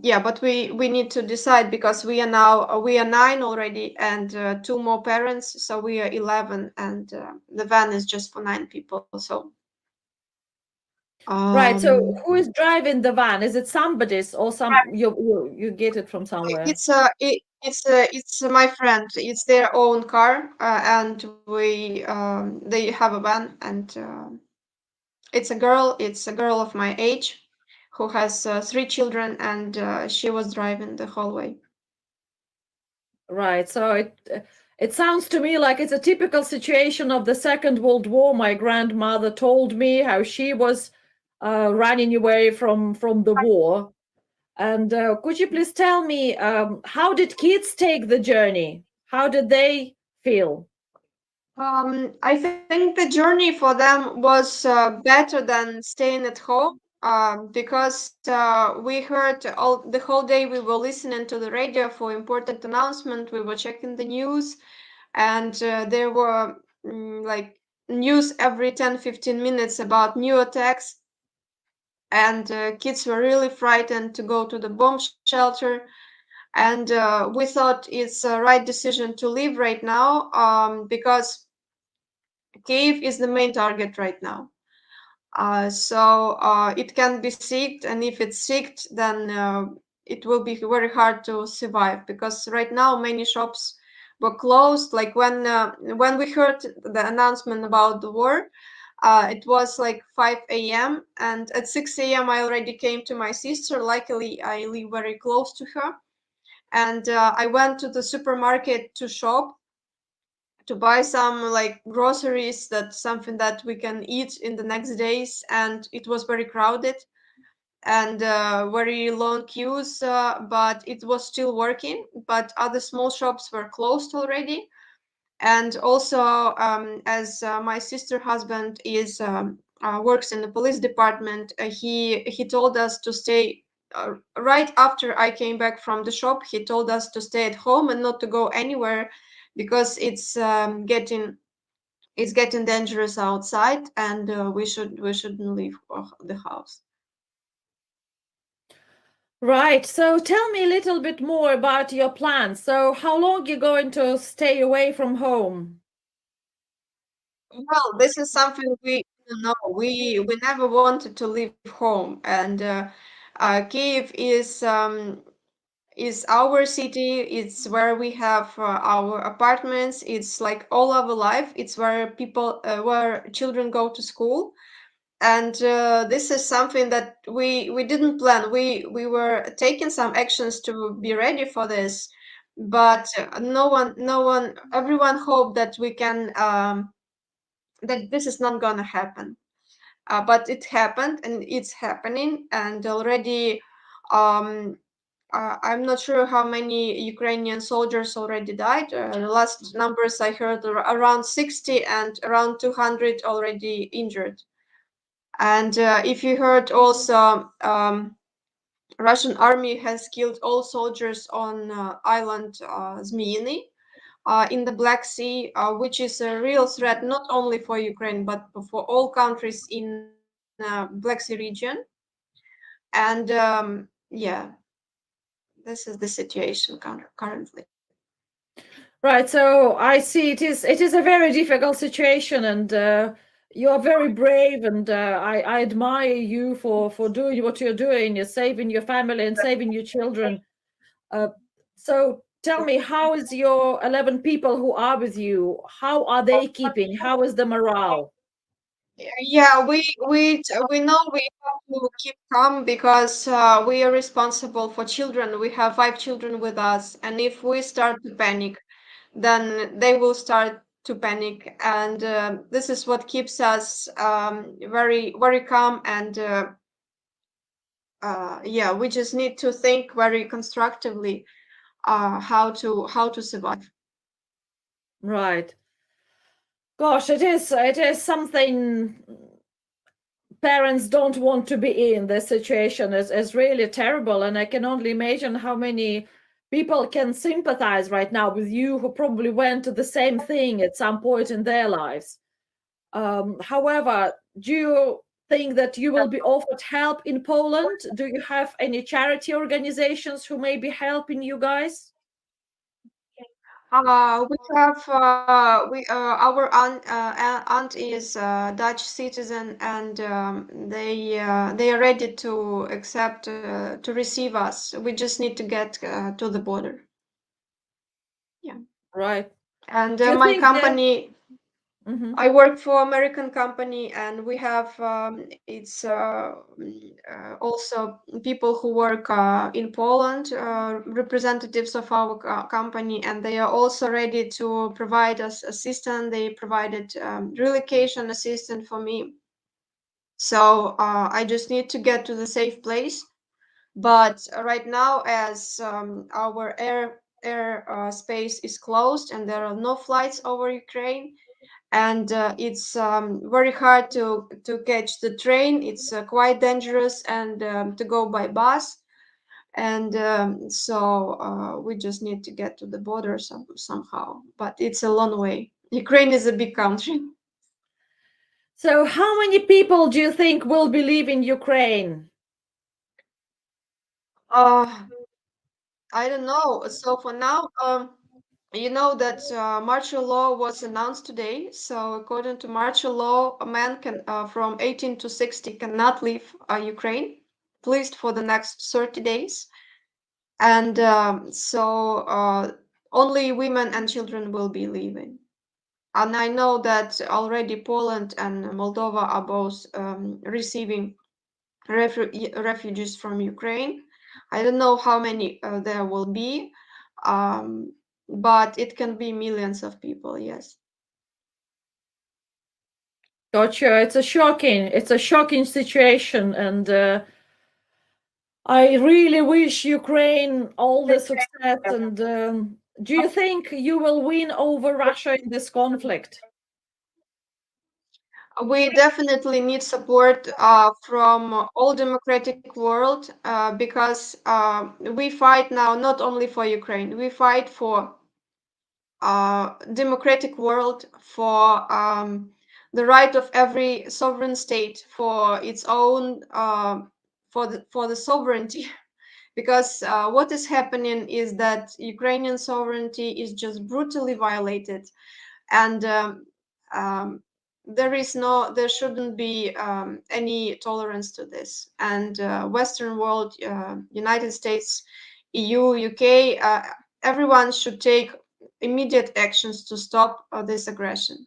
yeah, but we need to decide, because we are 9 already, and 2 more parents, so we are 11, and the van is just for 9 people. So right. So who is driving the van? Is it somebody's, or you get it from somewhere? It's my friend. It's their own car, and they have a van, and it's a girl. It's a girl of my age, who has 3 children, and she was driving the whole way. Right. So it sounds to me like it's a typical situation of the Second World War. My grandmother told me how she was running away from the war. And could you please tell me, how did kids take the journey? How did they feel? I think the journey for them was better than staying at home, because we heard the whole day. We were listening to the radio for important announcement. We were checking the news, and there were like news every 10-15 minutes about new attacks, and kids were really frightened to go to the bomb shelter. And we thought it's a right decision to leave right now, because Kyiv is the main target right now. So it can be sieged, and if it's sieged, then it will be very hard to survive, because right now many shops were closed. Like when we heard the announcement about the war, it was like 5 a.m. and at 6 a.m. I already came to my sister. Luckily, I live very close to her, and I went to the supermarket to shop to buy some like groceries, that's something that we can eat in the next days, and it was very crowded and very long queues, but it was still working, but other small shops were closed already. And also, as my sister husband is works in the police department, he told us to stay, right after I came back from the shop. He told us to stay at home and not to go anywhere, because it's getting dangerous outside, and we shouldn't leave the house. Right. So tell me a little bit more about your plans. So how long you going to stay away from home? Well, this is something we don't know. We never wanted to leave home, and Kyiv is our city. It's where we have our apartments. It's like all our life. It's where where children go to school, and this is something that we didn't plan. We were taking some actions to be ready for this, but everyone hoped that we can that this is not gonna happen. But it happened, and it's happening, and already I'm not sure how many Ukrainian soldiers already died. The last numbers I heard are around 60, and around 200 already injured. And if you heard also, Russian army has killed all soldiers on island Zmyiny in the Black Sea, which is a real threat not only for Ukraine but for all countries in Black Sea region. And yeah, this is the situation currently. Right. So I see it is a very difficult situation, and you are very brave, and I admire you for doing what you're doing. You're saving your family and saving your children. So tell me, how is your 11 people who are with you? How are they keeping? How is the morale? Yeah, we know we have to keep calm, because we are responsible for children. We have 5 children with us, and if we start to panic, then they will start to panic, and this is what keeps us very very calm. And yeah, we just need to think very constructively how to survive. Right. Gosh, it is something parents don't want to be in. This situation is really terrible, and I can only imagine how many people can sympathize right now with you who probably went to the same thing at some point in their lives. However, do you think that you will be offered help in Poland? Do you have any charity organizations who may be helping you guys? We have our aunt is a Dutch citizen, and they are ready to accept to receive us. We just need to get to the border. Yeah. Right. And Do you my think that? company, Mhm. I work for American company, and we have it's also people who work in Poland, representatives of our company, and they are also ready to provide us assistance. They provided relocation assistance for me. So I just need to get to the safe place. But right now, as our air space is closed and there are no flights over Ukraine, and it's very hard to catch the train. It's quite dangerous, and to go by bus, and so we just need to get to the border somehow, but it's a long way. Ukraine is a big country. So, how many people do you think will be leaving Ukraine? uh I don't know. So for now, you know that martial law was announced today. So according to martial law, a man can from 18 to 60 cannot leave Ukraine, at least for the next 30 days. And only women and children will be leaving. And I know that already Poland and Moldova are both receiving refugees from Ukraine. I don't know how many there will be, but it can be millions of people, yes. Gotcha. It's a shocking situation, and I really wish Ukraine all the success. And do you think you will win over Russia in this conflict? We definitely need support from all democratic world because we fight now not only for Ukraine, we fight for democratic world, for the right of every sovereign state for its own for the sovereignty. Because what is happening is that Ukrainian sovereignty is just brutally violated, and there shouldn't be any tolerance to this. And Western world, United States, EU, UK, everyone should take immediate actions to stop this aggression.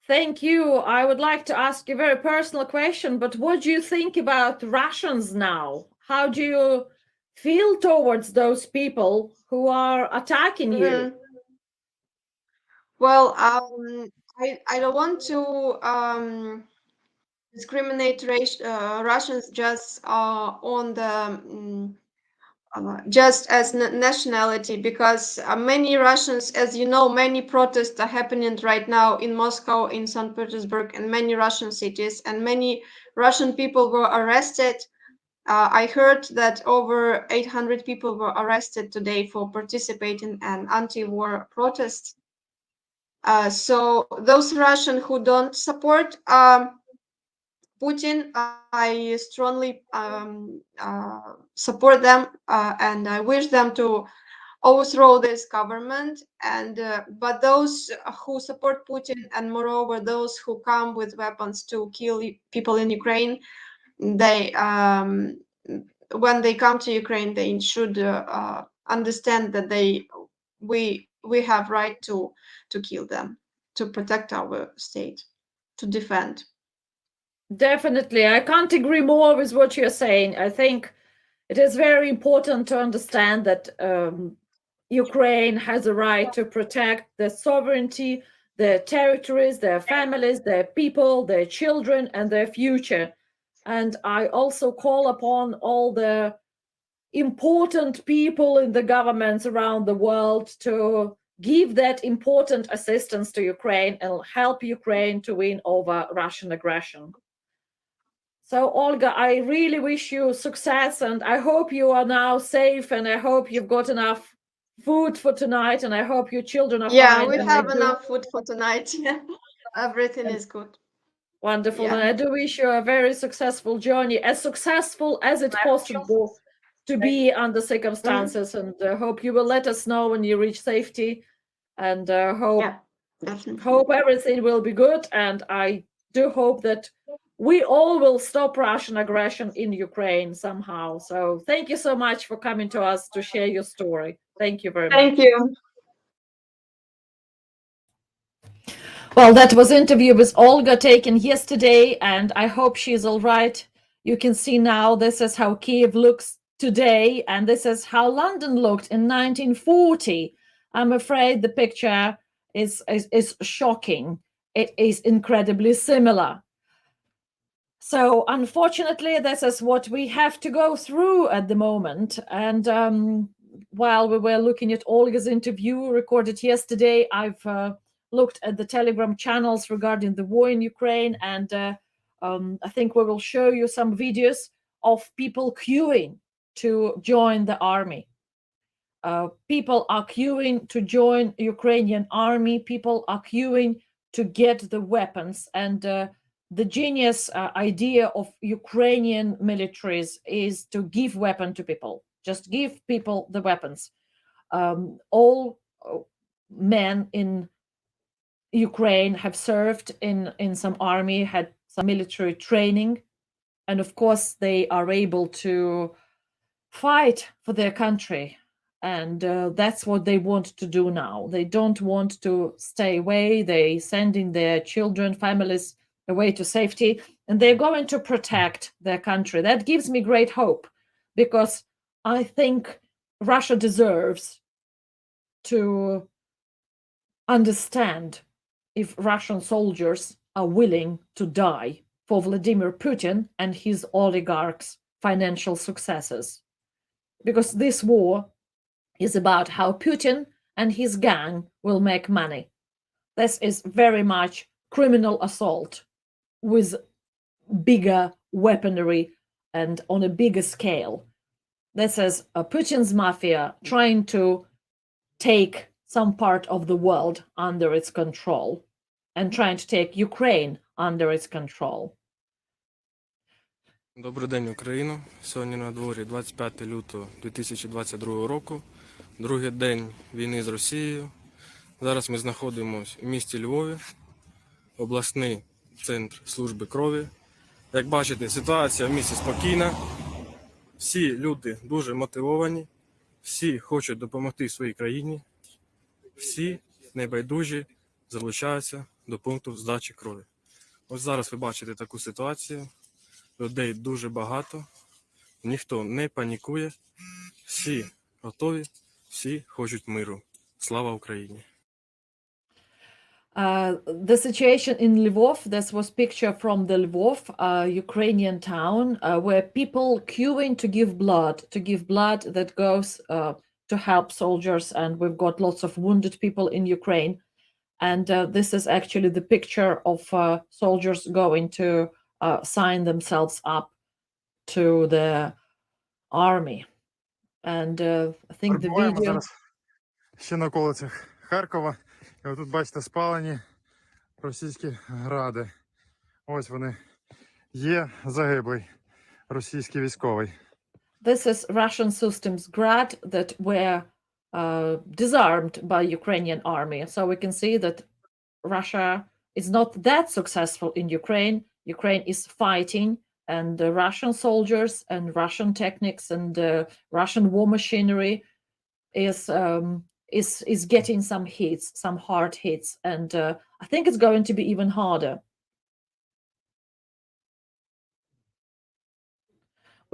Thank you. I would like to ask you a very personal question, but what do you think about Russians now? How do you feel towards those people who are attacking you? Well, I don't want to discriminate Russians just on the just as nationality, because many Russians, as you know, many protests are happening right now in Moscow, in St. Petersburg, and many Russian cities, and many Russian people were arrested. I heard that over 800 people were arrested today for participating in anti-war protests. So those Russians who don't support Putin, I strongly support them, and I wish them to overthrow this government. And but those who support Putin, and moreover those who come with weapons to kill people in Ukraine, they when they come to Ukraine, they should understand that we have right to kill them, to protect our state, to defend. Definitely. I can't agree more with what you're saying. I think it is very important to understand that Ukraine has a right to protect their sovereignty, their territories, their families, their people, their children, and their future. And I also call upon all the important people in the governments around the world to give that important assistance to Ukraine and help Ukraine to win over Russian aggression. So, Olga, I really wish you success, and I hope you are now safe, and I hope you've got enough food for tonight, and I hope your children are Yeah, fine. we have enough food for tonight. Everything is good. Wonderful. Yeah. And I do wish you a very successful journey, as successful as it's possible to be under circumstances. And hope you will let us know when you reach safety, and hope everything will be good. And I do hope that we all will stop Russian aggression in Ukraine somehow. So thank you so much for coming to us to share your story. Thank you very much. Thank you. Well, that was interview with Olga taken yesterday, and I hope she's all right. You can see now this is how Kiev looks today, and this is how London looked in 1940. I'm afraid the picture is shocking. It is incredibly similar. So unfortunately, this is what we have to go through at the moment. And while we were looking at Olga's interview recorded yesterday, I've looked at the Telegram channels regarding the war in Ukraine, and I think we will show you some videos of people queuing to join the army. People are queuing to join Ukrainian army. People are queuing to get the weapons. And the genius idea of Ukrainian militaries is to give weapon to people. Just give people the weapons. All men in Ukraine have served in some army, had some military training, and of course they are able to fight for their country. And that's what they want to do now. They don't want to stay away. They sending their children, families away to safety, and they're going to protect their country. That gives me great hope, because I think Russia deserves to understand if Russian soldiers are willing to die for Vladimir Putin and his oligarchs' financial successes. Because this war is about how Putin and his gang will make money. This is very much criminal assault with bigger weaponry and on a bigger scale. This is Putin's mafia trying to take some part of the world under its control and trying to take Ukraine under its control. Добрий день, Україно. Сьогодні на дворі 25 лютого 2022 року. Другий день війни з Росією. Зараз ми знаходимося в місті Львові, обласний центр служби крові. Як бачите, ситуація в місті спокійна. Всі люди дуже мотивовані, всі хочуть допомогти своїй країні, всі небайдужі залучаються до пункту здачі крові. Ось зараз ви бачите таку ситуацію. Людей дуже багато, ніхто не панікує, всі готові, всі хочуть миру. Слава Україні! The situation in Lvov, this was picture from the Lvov, Ukrainian town, where people queuing to give blood that goes to help soldiers, and we've got lots of wounded people in Ukraine. And this is actually the picture of soldiers going to sign themselves up to the army. And I think the video... зараз ще на околицях Харкова. І отут, бачите, спалені російські гради. Ось вони. Є загиблий російський військовий. This is Russian systems Grad that were disarmed by Ukrainian army. So we can see that Russia is not that successful in Ukraine. Ukraine is fighting, and the Russian soldiers and Russian techniques and Russian war machinery is getting some hits, some hard hits, and I think it's going to be even harder.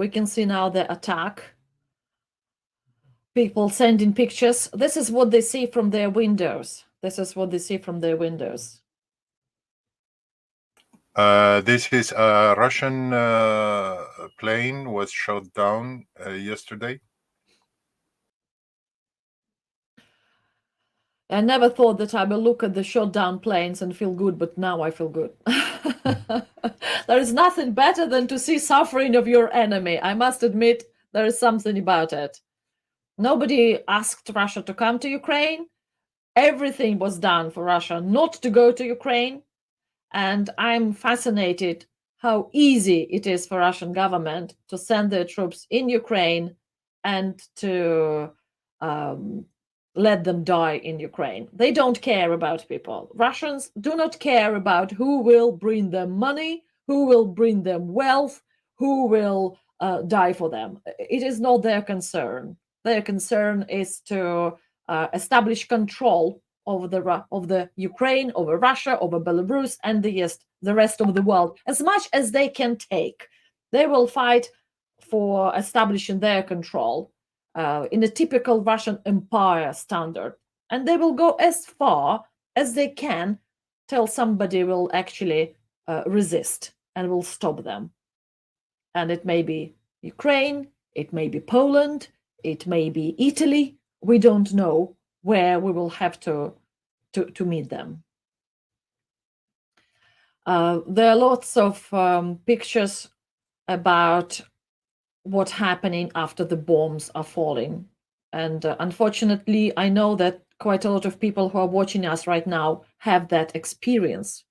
We can see now the attack. People sending pictures. This is what they see from their windows. This is what they see from their windows. This is a Russian plane was shot down yesterday. I never thought that I will look at the shot down planes and feel good, but now I feel good. There is nothing better than to see suffering of your enemy. I must admit, there is something about it. Nobody asked Russia to come to Ukraine. Everything was done for Russia not to go to Ukraine. And I'm fascinated how easy it is for Russian government to send their troops in Ukraine and to let them die in Ukraine. They don't care about people. Russians do not care about who will bring them money, who will bring them wealth, who will die for them. It is not their concern. Their concern is to establish control over the Ukraine, over Russia, over Belarus, and the rest of the world as much as they can take. They will fight for establishing their control in a typical Russian empire standard, and they will go as far as they can till somebody will actually resist and will stop them. And it may be Ukraine, it may be Poland, it may be Italy. We don't know where we will have to meet them. There are lots of pictures about what's happening after the bombs are falling. And unfortunately, I know that quite a lot of people who are watching us right now have that experience.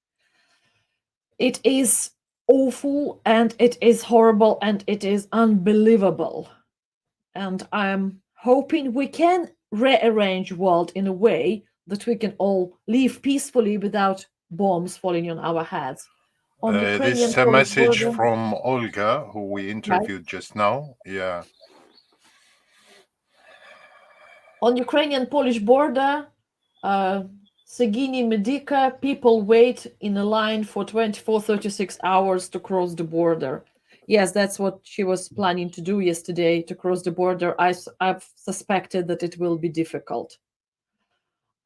It is awful, and it is horrible, and it is unbelievable. and I'm hoping we can rearrange world in a way that we can all live peacefully without bombs falling on our heads. On This is a Polish message border- from Olga, who we interviewed just now. Yeah. On Ukrainian-Polish border, Segini Medica, people wait in a line for 24, 36 hours to cross the border. Yes, that's what she was planning to do yesterday, to cross the border. I've suspected that it will be difficult.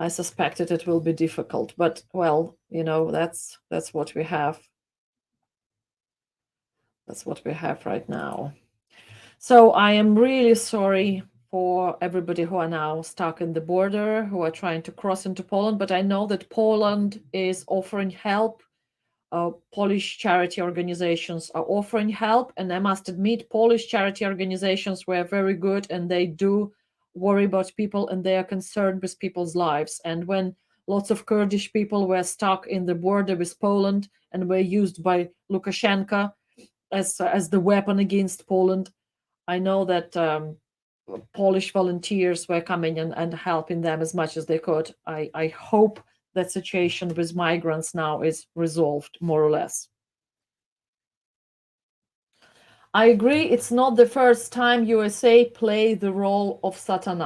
I suspected it will be difficult, but well, you know, that's what we have. That's what we have right now. So I am really sorry for everybody who are now stuck in the border, who are trying to cross into Poland, but I know that Poland is offering help. Polish charity organizations are offering help, and I must admit, Polish charity organizations were very good, and they do worry about people, and they are concerned with people's lives. And when lots of Kurdish people were stuck in the border with Poland and were used by Lukashenko as the weapon against Poland, I know that Polish volunteers were coming and helping them as much as they could. I hope that situation with migrants now is resolved, more or less. I agree, it's not the first time USA play the role of Satan.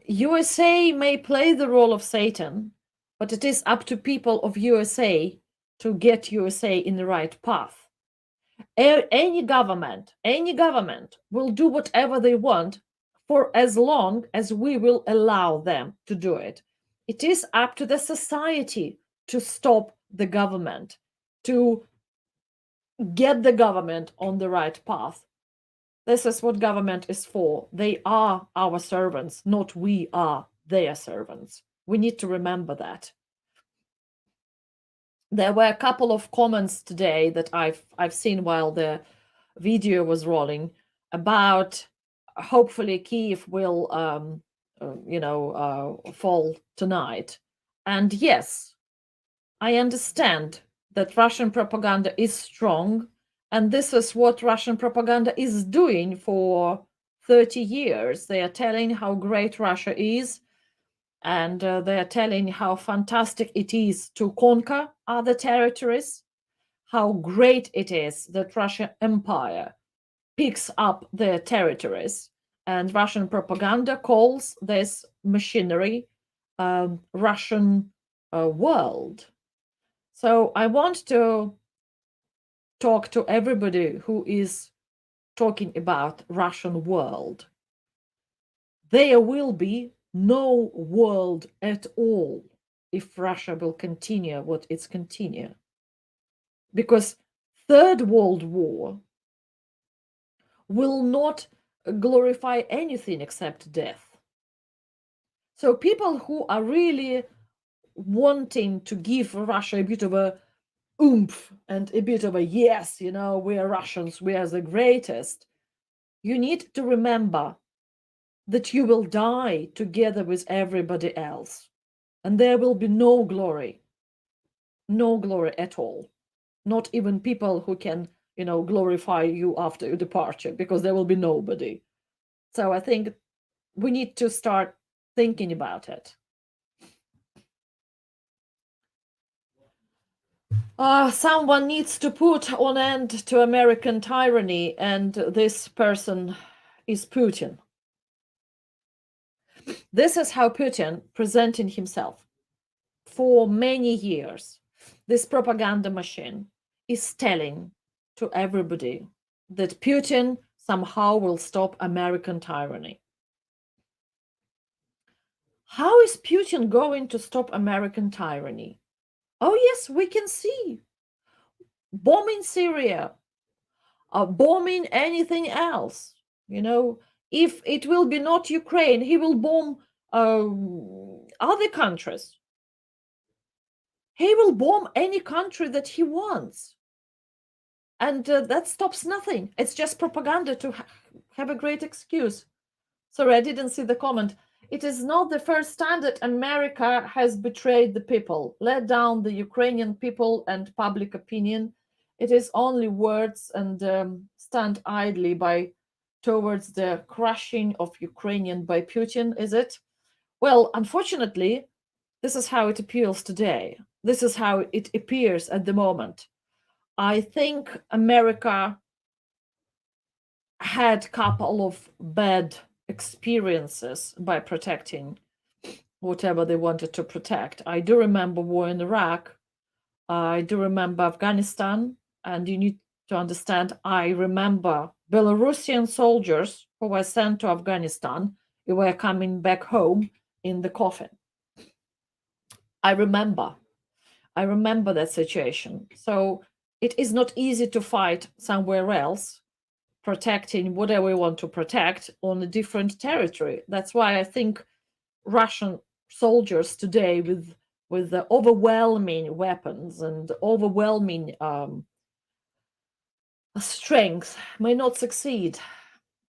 USA may play the role of Satan, but it is up to people of USA to get USA in the right path. Any government will do whatever they want for as long as we will allow them to do it. It is up to the society to stop the government, to get the government on the right path. This is what government is for. They are our servants, not we are their servants. We need to remember that. There were a couple of comments today that I've seen while the video was rolling about hopefully Kyiv will fall tonight. And yes, I understand that Russian propaganda is strong, and this is what Russian propaganda is doing for 30 years. They are telling how great Russia is, and they are telling how fantastic it is to conquer other territories, how great it is that Russian Empire picks up their territories. And Russian propaganda calls this machinery Russian world. So I want to talk to everybody who is talking about Russian world. There will be no world at all if Russia will continue what it's continuing. Because Third World War will not glorify anything except death. So people who are really wanting to give Russia a bit of a oomph and a bit of a yes, you know, we are Russians, we are the greatest, you need to remember that you will die together with everybody else, and there will be no glory at all, not even people who can, you know, glorify you after your departure, because there will be nobody. So I think we need to start thinking about it. Someone needs to put an end to American tyranny, and this person is Putin. This is how Putin presented himself for many years. This propaganda machine is telling to everybody that Putin somehow will stop American tyranny. How is Putin going to stop American tyranny? Oh yes, we can see. Bombing Syria, bombing anything else. You know, if it will be not Ukraine, he will bomb other countries. He will bomb any country that he wants. And that stops nothing. It's just propaganda to have a great excuse. Sorry, I didn't see the comment. It is not the first time that America has betrayed the people, let down the Ukrainian people and public opinion, it is only words and stand idly by towards the crushing of Ukrainian by Putin, is it? Well, unfortunately, this is how it appears today. This is how it appears at the moment. I think America had a couple of bad experiences by protecting whatever they wanted to protect. I do remember war in Iraq. I do remember Afghanistan. And you need to understand, I remember Belarusian soldiers who were sent to Afghanistan, who were coming back home in the coffin. I remember that situation. So it is not easy to fight somewhere else, protecting whatever we want to protect on a different territory. That's why I think Russian soldiers today with the overwhelming weapons and overwhelming strength may not succeed.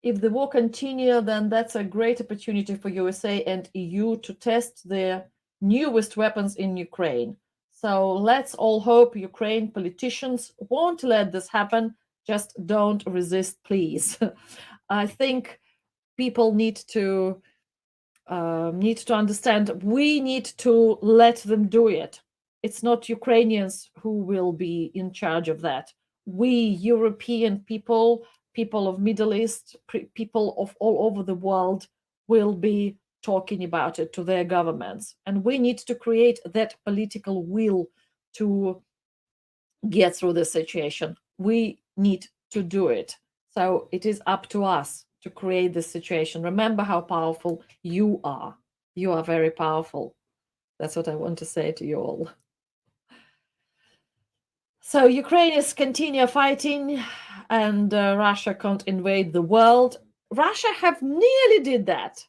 If the war continues, then that's a great opportunity for USA and EU to test their newest weapons in Ukraine. So let's all hope Ukraine politicians won't let this happen. Just don't resist, please. I think people need to understand we need to let them do it. It's not Ukrainians who will be in charge of that. We European people of Middle East, people of all over the world will be talking about it to their governments. And we need to create that political will to get through the situation. We need to do it. So it is up to us to create this situation. Remember how powerful you are. You are very powerful. That's what I want to say to you all. So Ukrainians continue fighting and Russia can't invade the world. Russia have nearly did that.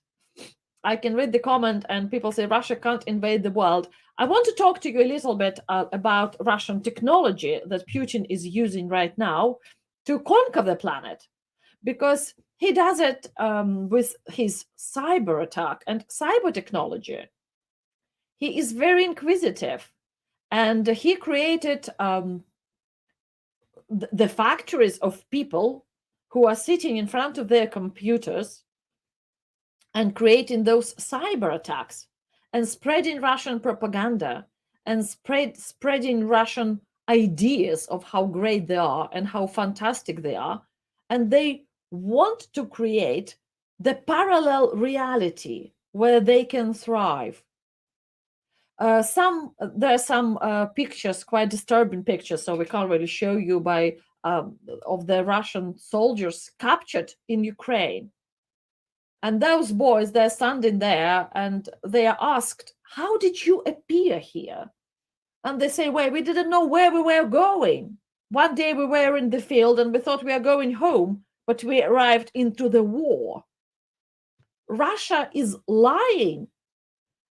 I can read the comment and people say Russia can't invade the world. I want to talk to you a little bit about Russian technology that Putin is using right now to conquer the planet, because he does it with his cyber attack and cyber technology. He is very inquisitive, and he created the factories of people who are sitting in front of their computers and creating those cyber attacks and spreading Russian propaganda and spreading Russian ideas of how great they are and how fantastic they are. And they want to create the parallel reality where they can thrive. There are some pictures, quite disturbing pictures, so we can't really show you of the Russian soldiers captured in Ukraine. And those boys, they're standing there and they are asked, how did you appear here? And they say, well, we didn't know where we were going. One day we were in the field and we thought we were going home, but we arrived into the war. Russia is lying.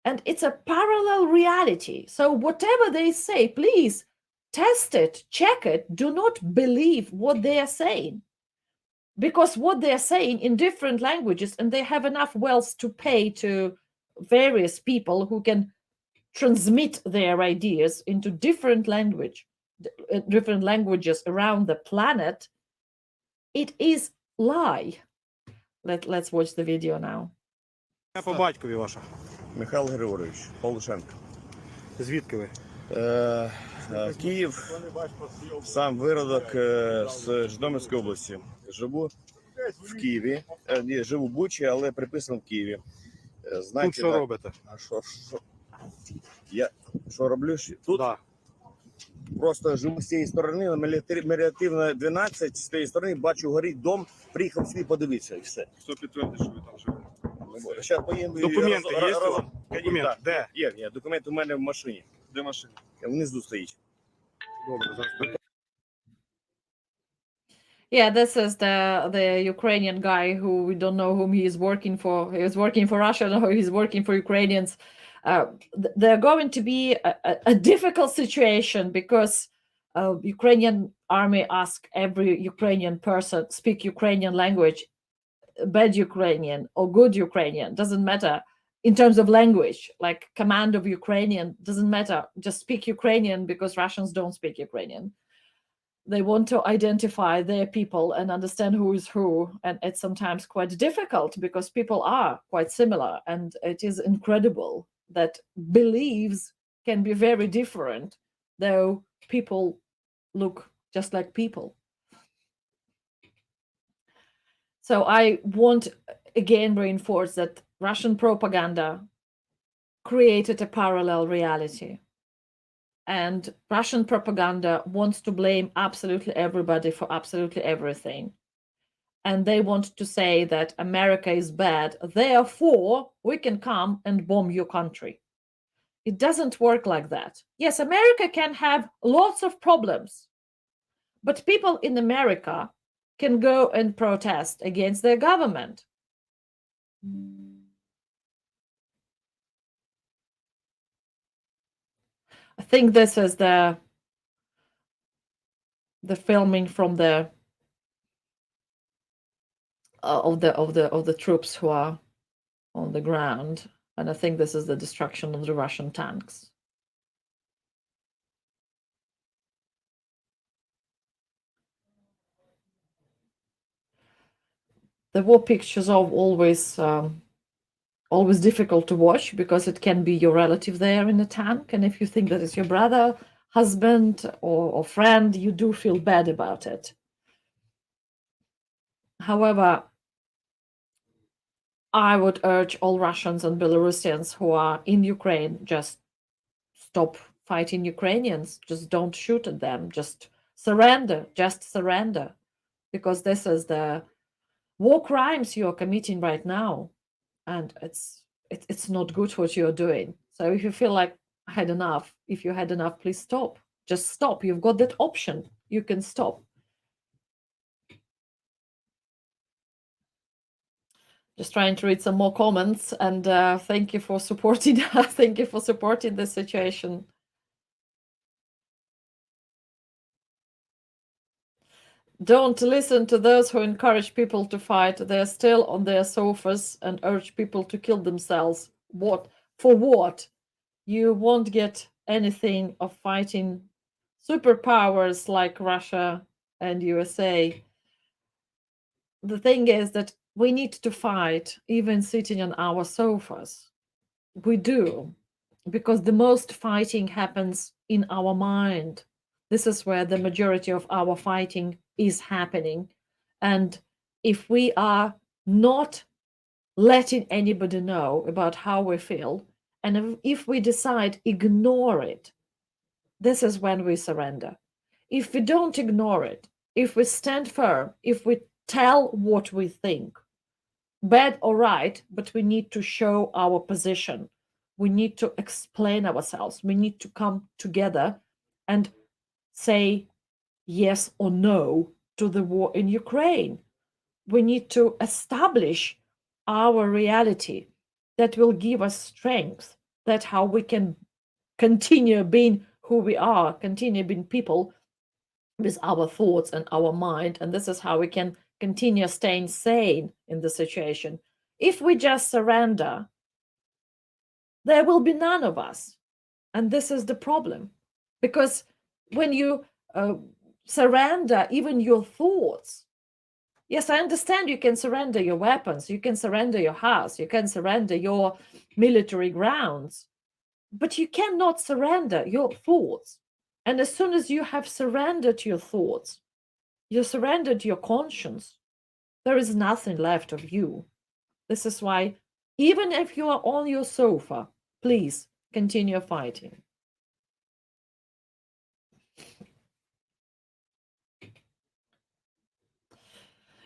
And it's a parallel reality. So whatever they say, please test it, check it. Do not believe what they are saying. Because what they're saying in different languages, and they have enough wealth to pay to various people who can transmit their ideas into different languages around the planet, it is lie. Let's watch the video now. Я по батькові ваша. Михайло Григорович, Полушенко. Звідки ви? Київ, сам виродок з Житомирської області. Живу в Києві, живу в Бучі, але приписано в Києві. Знаєте, тут що робите? Я що роблю? Тут? Да. Просто живу з цієї сторони, на Меліоративна 12, з цієї сторони бачу, горить дом, приїхав сюди подивитися і все. Хто підтвердить, що ви там живете? Зараз поїду. Документи є у вас? Документи, де? Є, документи у мене в машині. Де машина? Внизу стоїть. Добре, зараз. Yeah, this is the Ukrainian guy who we don't know whom he is working for. He is working for Russia, no, he's working for Ukrainians. They're going to be a difficult situation because Ukrainian army ask every Ukrainian person speak Ukrainian language, bad Ukrainian or good Ukrainian, doesn't matter. In terms of language, like command of Ukrainian, doesn't matter. Just speak Ukrainian because Russians don't speak Ukrainian. They want to identify their people and understand who is who. And it's sometimes quite difficult because people are quite similar. And it is incredible that beliefs can be very different, though people look just like people. So I want again reinforce that Russian propaganda created a parallel reality. And Russian propaganda wants to blame absolutely everybody for absolutely everything. And they want to say that America is bad, therefore we can come and bomb your country. It doesn't work like that. Yes, America can have lots of problems, but people in America can go and protest against their government. I think this is the filming from the of the troops who are on the ground, and I think this is the destruction of the Russian tanks. The war pictures are always difficult to watch because it can be your relative there in the tank, and if you think that it's your brother, husband, or friend, you do feel bad about it. However, I would urge all Russians and Belarusians who are in Ukraine, just stop fighting Ukrainians. Just don't shoot at them. Just surrender. Just surrender. Because this is the war crimes you are committing right now. And it's not good what you're doing. So if you feel like I had enough, if you had enough, please stop. Just stop. You've got that option. You can stop. Just trying to read some more comments, and thank you for supporting. Thank you for supporting this situation. Don't listen to those who encourage people to fight. They're still on their sofas and urge people to kill themselves. What? For what? You won't get anything of fighting superpowers like Russia and USA. The thing is that we need to fight even sitting on our sofas. We do, because the most fighting happens in our mind. This is where the majority of our fighting is happening. And if we are not letting anybody know about how we feel, and if we decide ignore it, this is when we surrender. If we don't ignore it, if we stand firm, if we tell what we think, bad or right, but we need to show our position. We need to explain ourselves. We need to come together and say yes or no to the war in Ukraine. We need to establish our reality that will give us strength. That's how we can continue being who we are, continue being people with our thoughts and our mind. And this is how we can continue staying sane in the situation. If we just surrender, there will be none of us. And this is the problem. Because when you surrender even your thoughts, yes, I understand you can surrender your weapons, you can surrender your house, you can surrender your military grounds, but you cannot surrender your thoughts. And as soon as you have surrendered your thoughts, you surrendered your conscience, there is nothing left of you. This is why, even if you are on your sofa, please continue fighting.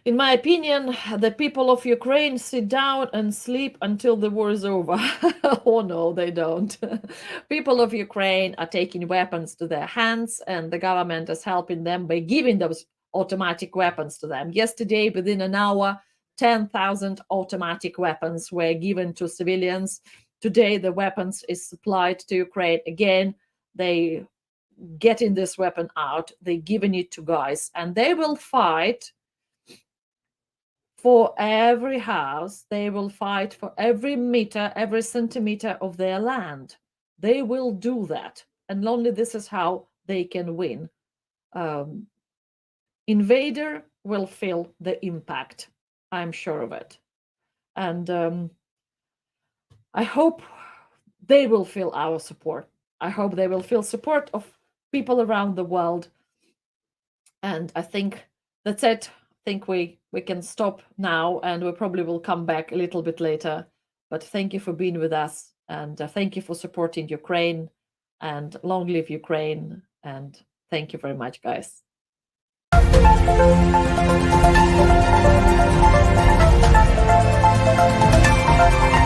In my opinion, the people of Ukraine sit down and sleep until the war is over. Oh no, they don't. People of Ukraine are taking weapons to their hands, and the government is helping them by giving those automatic weapons to them. Yesterday, within an hour, 10,000 automatic weapons were given to civilians. Today, the weapons is supplied to Ukraine. Again, they getting this weapon out, they giving it to guys, and they will fight for every house. They will fight for every meter, every centimeter of their land. They will do that. And only this is how they can win. invader will feel the impact. I'm sure of it. And I hope they will feel our support. I hope they will feel support of people around the world. And I think that's it. I think we can stop now, and we probably will come back a little bit later. But thank you for being with us, and thank you for supporting Ukraine, and long live Ukraine. And thank you very much, guys. Thank you.